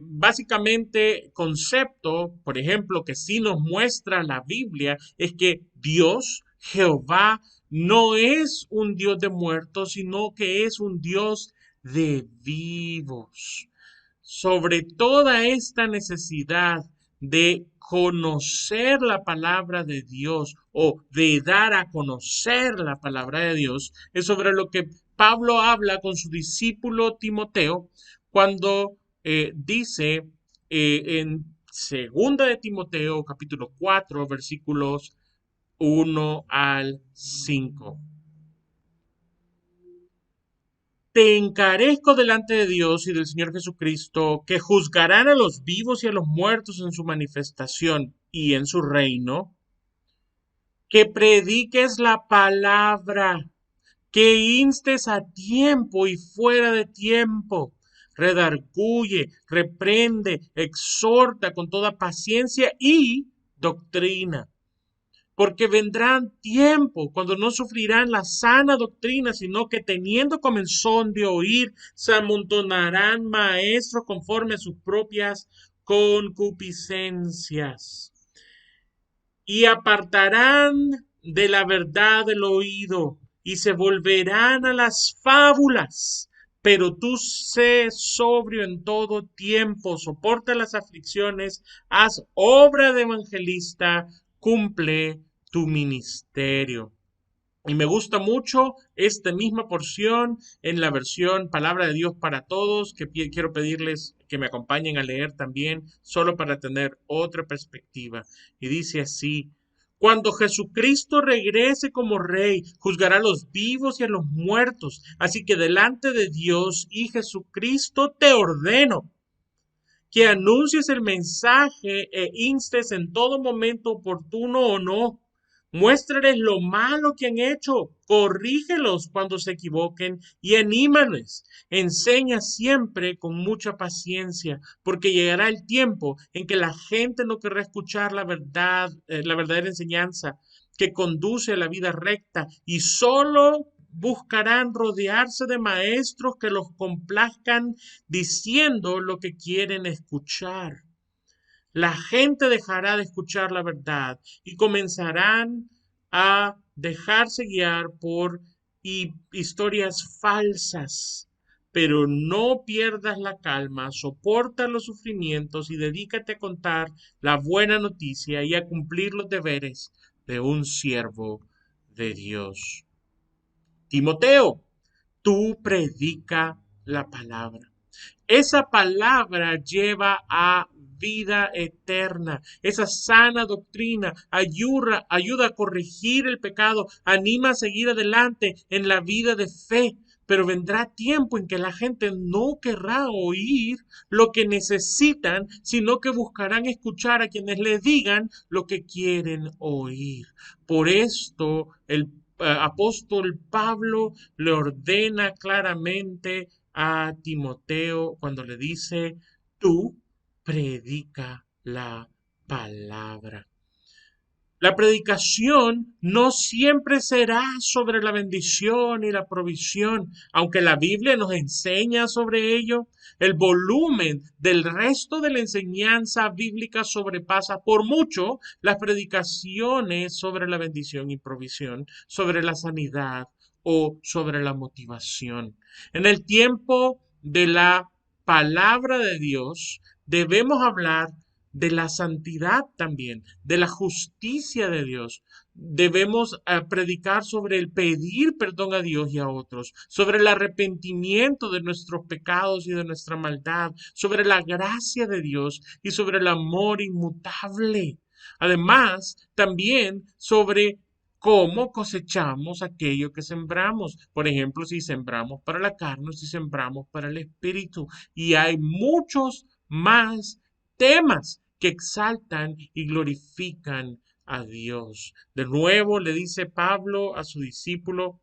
básicamente concepto, por ejemplo, que sí nos muestra la Biblia, es que Dios, Jehová, no es un Dios de muertos, sino que es un Dios de vivos. Sobre toda esta necesidad de conocer la palabra de Dios o de dar a conocer la palabra de Dios, es sobre lo que Pablo habla con su discípulo Timoteo cuando dice en segunda de Timoteo capítulo 4 versículos 1 al 5. te encarezco delante de Dios y del Señor Jesucristo, que juzgarán a los vivos y a los muertos en su manifestación y en su reino, que prediques la palabra, que instes a tiempo y fuera de tiempo, redarguye, reprende, exhorta con toda paciencia y doctrina. Porque vendrán tiempos cuando no sufrirán la sana doctrina, sino que teniendo comezón de oír, se amontonarán maestros conforme a sus propias concupiscencias y apartarán de la verdad el oído y se volverán a las fábulas. Pero tú sé sobrio en todo tiempo, soporta las aflicciones, haz obra de evangelista, cumple tu ministerio. Y me gusta mucho esta misma porción en la versión Palabra de Dios para Todos, que quiero pedirles que me acompañen a leer también, solo para tener otra perspectiva. Y dice así: cuando Jesucristo regrese como Rey, juzgará a los vivos y a los muertos. Así que delante de Dios y Jesucristo te ordeno que anuncies el mensaje e instes en todo momento oportuno o no. Muéstrales lo malo que han hecho, corrígelos cuando se equivoquen y anímales. Enseña siempre con mucha paciencia, porque llegará el tiempo en que la gente no querrá escuchar la verdad, la verdadera enseñanza que conduce a la vida recta y solo buscarán rodearse de maestros que los complazcan diciendo lo que quieren escuchar. La gente dejará de escuchar la verdad y comenzarán a dejarse guiar por historias falsas. Pero no pierdas la calma, soporta los sufrimientos y dedícate a contar la buena noticia y a cumplir los deberes de un siervo de Dios. Timoteo, tú predica la palabra. Esa palabra lleva a vida eterna. Esa sana doctrina ayuda a corregir el pecado, anima a seguir adelante en la vida de fe. Pero vendrá tiempo en que la gente no querrá oír lo que necesitan, sino que buscarán escuchar a quienes les digan lo que quieren oír. Por esto el apóstol Pablo le ordena claramente a Timoteo cuando le dice: tú predica la palabra. La predicación no siempre será sobre la bendición y la provisión, aunque la Biblia nos enseña sobre ello. El volumen del resto de la enseñanza bíblica sobrepasa por mucho las predicaciones sobre la bendición y provisión, sobre la sanidad o sobre la motivación. En el tiempo de la palabra de Dios, debemos hablar de la santidad también, de la justicia de Dios. Debemos predicar sobre el pedir perdón a Dios y a otros, sobre el arrepentimiento de nuestros pecados y de nuestra maldad, sobre la gracia de Dios y sobre el amor inmutable. Además, también sobre cómo cosechamos aquello que sembramos. Por ejemplo, si sembramos para la carne, si sembramos para el espíritu. Y hay muchos más temas que exaltan y glorifican a Dios. De nuevo le dice Pablo a su discípulo,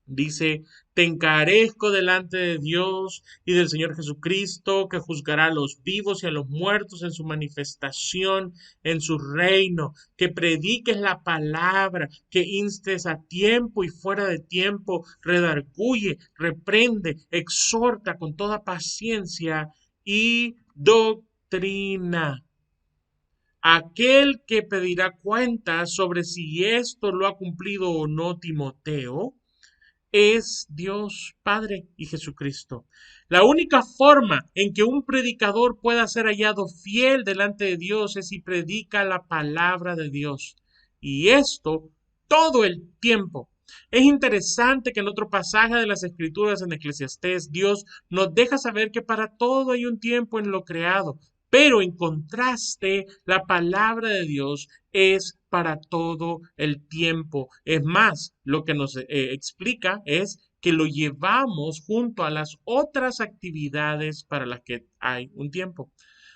dice: te encarezco delante de Dios y del Señor Jesucristo, que juzgará a los vivos y a los muertos en su manifestación, en su reino, que prediques la palabra, que instes a tiempo y fuera de tiempo, redarguye, reprende, exhorta con toda paciencia y doctrina. Aquel que pedirá cuentas sobre si esto lo ha cumplido o no Timoteo es Dios Padre y Jesucristo. La única forma en que un predicador pueda ser hallado fiel delante de Dios es si predica la palabra de Dios. Y esto todo el tiempo. Es interesante que en otro pasaje de las Escrituras en Eclesiastés, Dios nos deja saber que para todo hay un tiempo en lo creado, Pero en contraste, la palabra de Dios es para todo el tiempo. Es más, lo que nos explica es que lo llevamos junto a las otras actividades para las que hay un tiempo.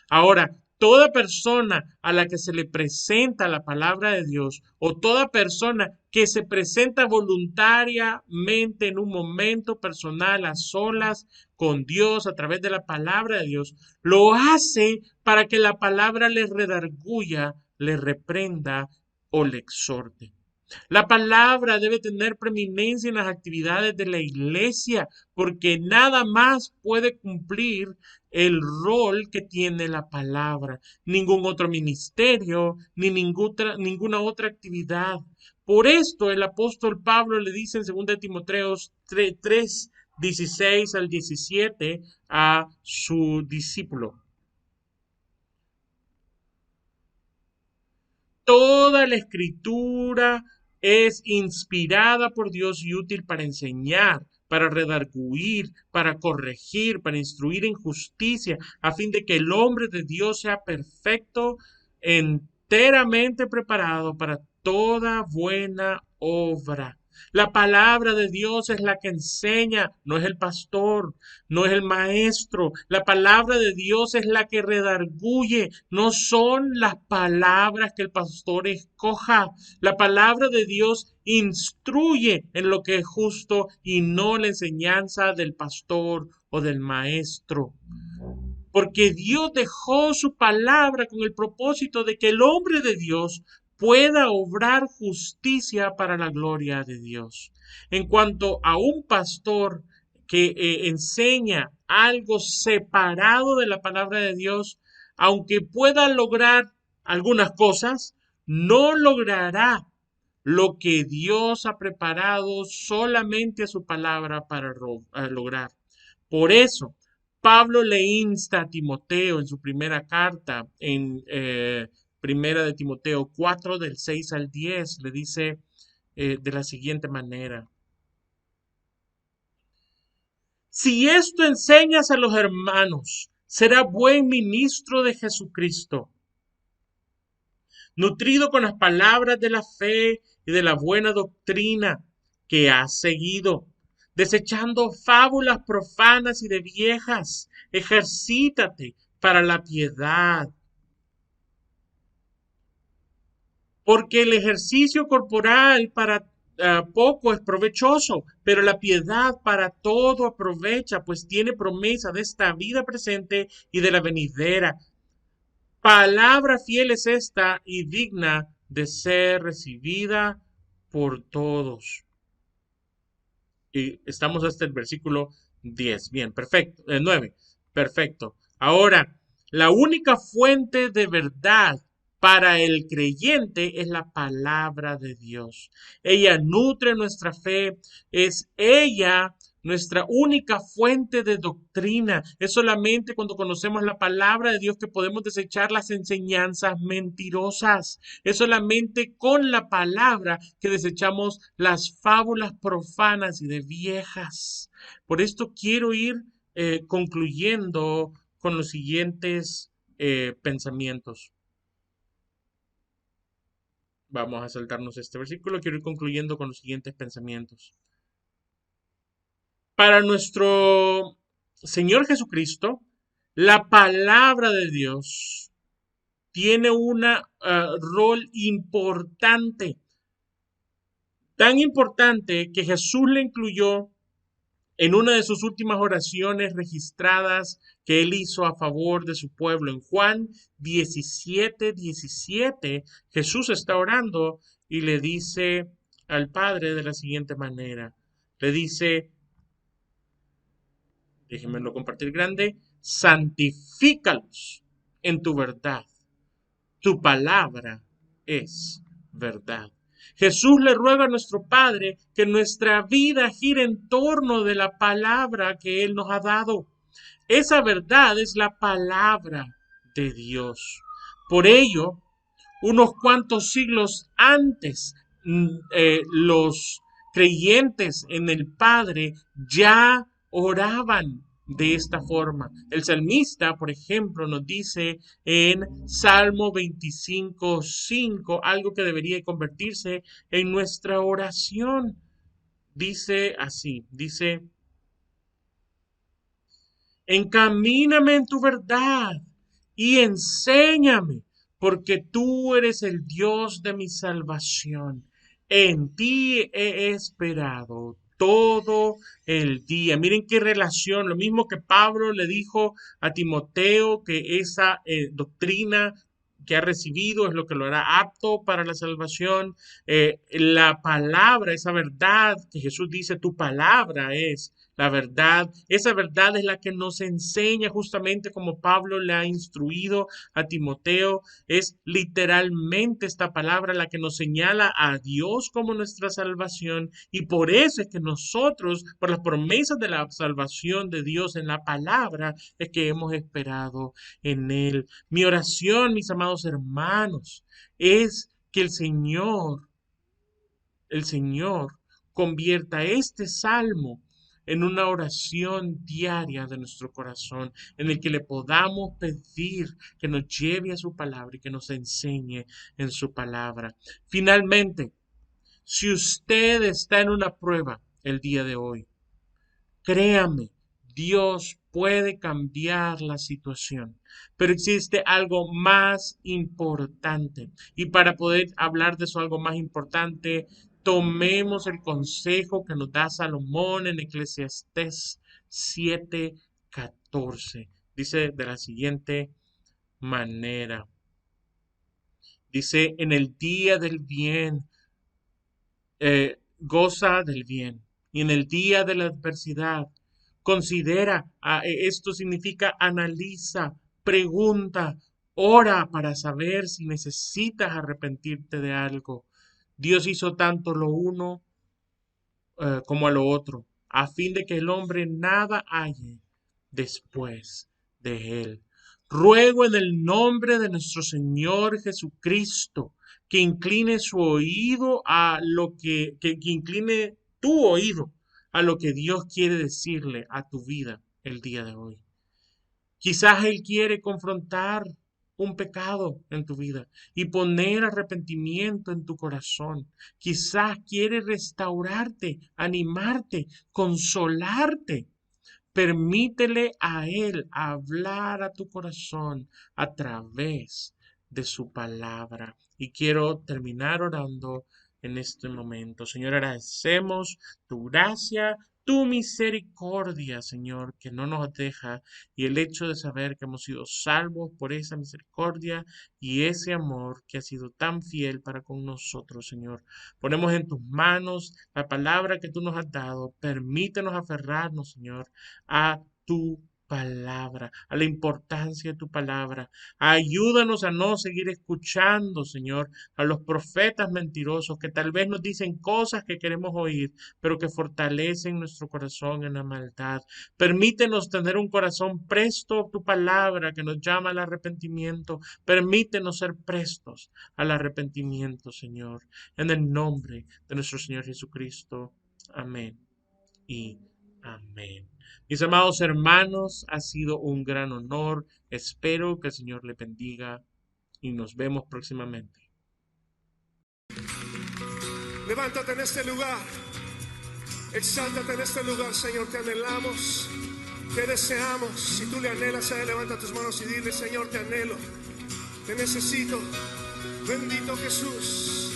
Ahora, toda persona a la que se le presenta la palabra de Dios o toda persona que se presenta voluntariamente en un momento personal a solas con Dios a través de la palabra de Dios, lo hace para que la palabra le redarguya, le reprenda o le exhorte. La palabra debe tener preeminencia en las actividades de la iglesia porque nada más puede cumplir el rol que tiene la palabra. Ningún otro ministerio ni ninguna otra actividad. Por esto el apóstol Pablo le dice en 2 Timoteo 3, 16 al 17 a su discípulo. Toda la escritura es inspirada por Dios y útil para enseñar, para redarguir, para corregir, para instruir en justicia, a fin de que el hombre de Dios sea perfecto, enteramente preparado para toda buena obra. La palabra de Dios es la que enseña, no es el pastor, no es el maestro. La palabra de Dios es la que redarguye, no son las palabras que el pastor escoja. La palabra de Dios instruye en lo que es justo y no la enseñanza del pastor o del maestro. Porque Dios dejó su palabra con el propósito de que el hombre de Dios pueda obrar justicia para la gloria de Dios. En cuanto a un pastor que enseña algo separado de la palabra de Dios, aunque pueda lograr algunas cosas, no logrará lo que Dios ha preparado solamente a su palabra para lograr. Por eso, Pablo le insta a Timoteo en su primera carta, en primera de Timoteo 4, del 6 al 10, le dice de la siguiente manera. Si esto enseñas a los hermanos, será buen ministro de Jesucristo, nutrido con las palabras de la fe y de la buena doctrina que has seguido, desechando fábulas profanas y de viejas, ejercítate para la piedad. Porque el ejercicio corporal para poco es provechoso, pero la piedad para todo aprovecha, pues tiene promesa de esta vida presente y de la venidera. Palabra fiel es esta y digna de ser recibida por todos. Y estamos hasta el versículo 10. Bien, perfecto. 9. Perfecto. Ahora, la única fuente de verdad para el creyente es la palabra de Dios. Ella nutre nuestra fe, es ella nuestra única fuente de doctrina. Es solamente cuando conocemos la palabra de Dios que podemos desechar las enseñanzas mentirosas. Es solamente con la palabra que desechamos las fábulas profanas y de viejas. Por esto quiero ir concluyendo con los siguientes pensamientos. Vamos a saltarnos este versículo. Quiero ir concluyendo con los siguientes pensamientos. Para nuestro Señor Jesucristo, la palabra de Dios tiene un rol importante. Tan importante que Jesús le incluyó en una de sus últimas oraciones registradas que él hizo a favor de su pueblo. En Juan 17:17, Jesús está orando y le dice al Padre de la siguiente manera. Le dice, déjenmelo compartir grande, santifícalos en tu verdad. Tu palabra es verdad. Jesús le ruega a nuestro Padre que nuestra vida gire en torno de la palabra que Él nos ha dado. Esa verdad es la palabra de Dios. Por ello, unos cuantos siglos antes, los creyentes en el Padre ya oraban de esta forma. El salmista, por ejemplo, nos dice en Salmo 25:5 algo que debería convertirse en nuestra oración. Dice así, dice: encamíname en tu verdad y enséñame, porque tú eres el Dios de mi salvación. En ti he esperado todo el día. Miren qué relación, lo mismo que Pablo le dijo a Timoteo, que esa doctrina que ha recibido es lo que lo hará apto para la salvación. La palabra, esa verdad que Jesús dice, tu palabra es la verdad. Esa verdad es la que nos enseña, justamente como Pablo le ha instruido a Timoteo. Es literalmente esta palabra la que nos señala a Dios como nuestra salvación, y por eso es que nosotros, por las promesas de la salvación de Dios en la palabra, es que hemos esperado en Él. Mi oración, mis amados hermanos, es que el Señor convierta este salmo en una oración diaria de nuestro corazón, en el que le podamos pedir que nos lleve a su palabra y que nos enseñe en su palabra. Finalmente, si usted está en una prueba el día de hoy, créame, Dios puede cambiar la situación, pero existe algo más importante. Y para poder hablar de eso, algo más importante, tomemos el consejo que nos da Salomón en Eclesiastés 7:14. Dice de la siguiente manera. Dice: en el día del bien, goza del bien, y en el día de la adversidad, considera. Esto significa analiza, pregunta, ora para saber si necesitas arrepentirte de algo. Dios hizo tanto lo uno como a lo otro, a fin de que el hombre nada halle después de él. Ruego en el nombre de nuestro Señor Jesucristo que incline su oído a lo que incline tu oído a lo que Dios quiere decirle a tu vida el día de hoy. Quizás Él quiere confrontar un pecado en tu vida y poner arrepentimiento en tu corazón. Quizás quiere restaurarte, animarte, consolarte. Permítele a Él hablar a tu corazón a través de su palabra. Y quiero terminar orando en este momento. Señor, agradecemos tu gracia, tu misericordia, Señor, que no nos deja, y el hecho de saber que hemos sido salvos por esa misericordia y ese amor que ha sido tan fiel para con nosotros, Señor. Ponemos en tus manos la palabra que tú nos has dado. Permítenos aferrarnos, Señor, a tu palabra, a la importancia de tu palabra. Ayúdanos a no seguir escuchando, Señor, a los profetas mentirosos que tal vez nos dicen cosas que queremos oír, pero que fortalecen nuestro corazón en la maldad. Permítenos tener un corazón presto a tu palabra que nos llama al arrepentimiento. Permítenos ser prestos al arrepentimiento, Señor, en el nombre de nuestro Señor Jesucristo. Amén y amén. Mis amados hermanos, ha sido un gran honor. Espero que el Señor le bendiga y nos vemos próximamente. Levántate en este lugar, exáltate en este lugar, Señor, te anhelamos, te deseamos. Si tú le anhelas a Él, levanta tus manos y dile: Señor, te anhelo, te necesito, bendito Jesús.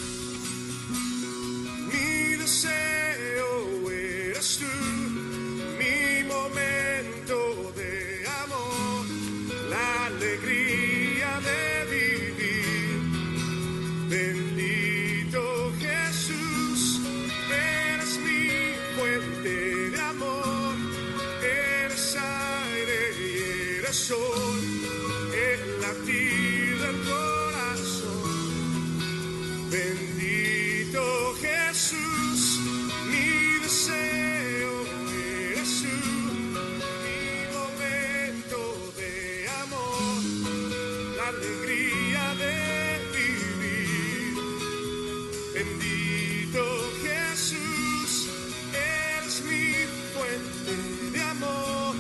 Mi deseo eres tú, mi momento de amor, la alegría de vivir. Bendito Jesús, eres mi fuente de amor, eres aire y eres sol, el latir del corazón. Bendito Jesús, mi deseo eres tú, mi momento de amor, la alegría de vivir. Bendito Jesús, eres mi fuente de amor,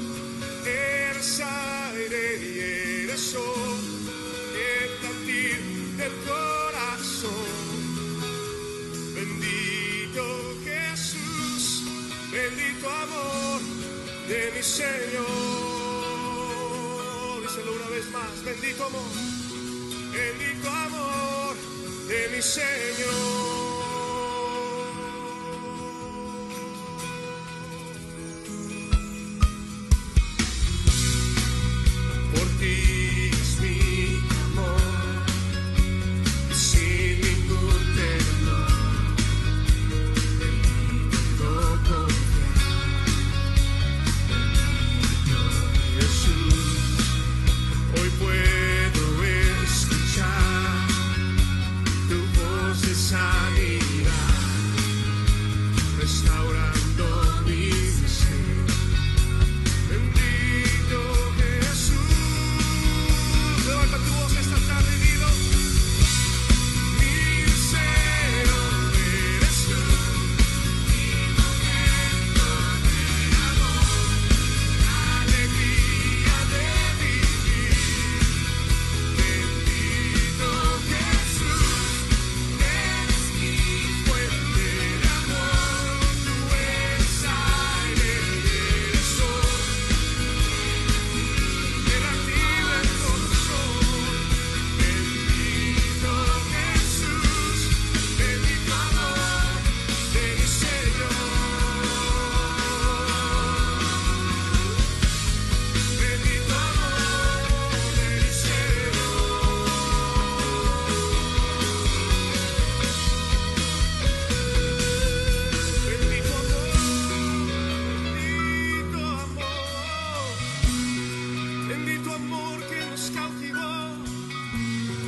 bendito amor de mi Señor. Díselo una vez más, bendito amor de mi Señor.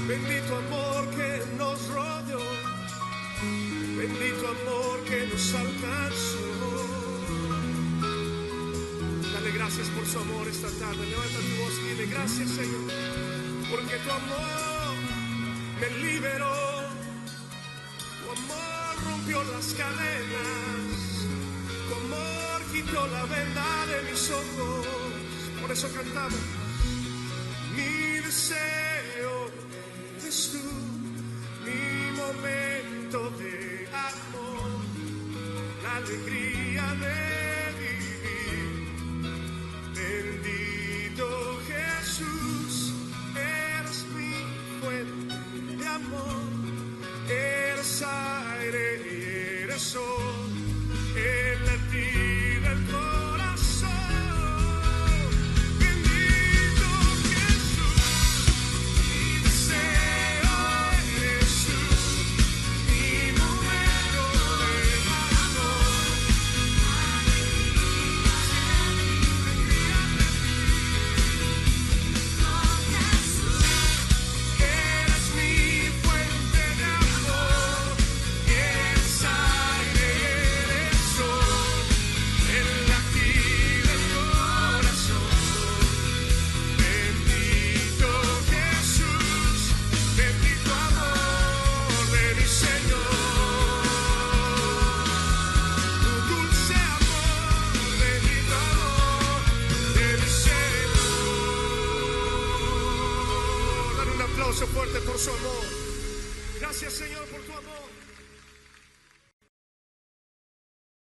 Bendito amor que nos rodeó, bendito amor que nos alcanzó. Dale gracias por su amor esta tarde. Levanta tu voz y dile gracias, Señor, porque tu amor me liberó, tu amor rompió las cadenas, tu amor quitó la venda de mis ojos. Por eso cantamos: mi deseo eres tú, mi momento de amor, la alegría de vivir. Bendito Jesús, eres mi fuente de amor, eres aire y eres sol, el latir del corazón. Fuerte por su amor. Gracias, Señor, por tu amor.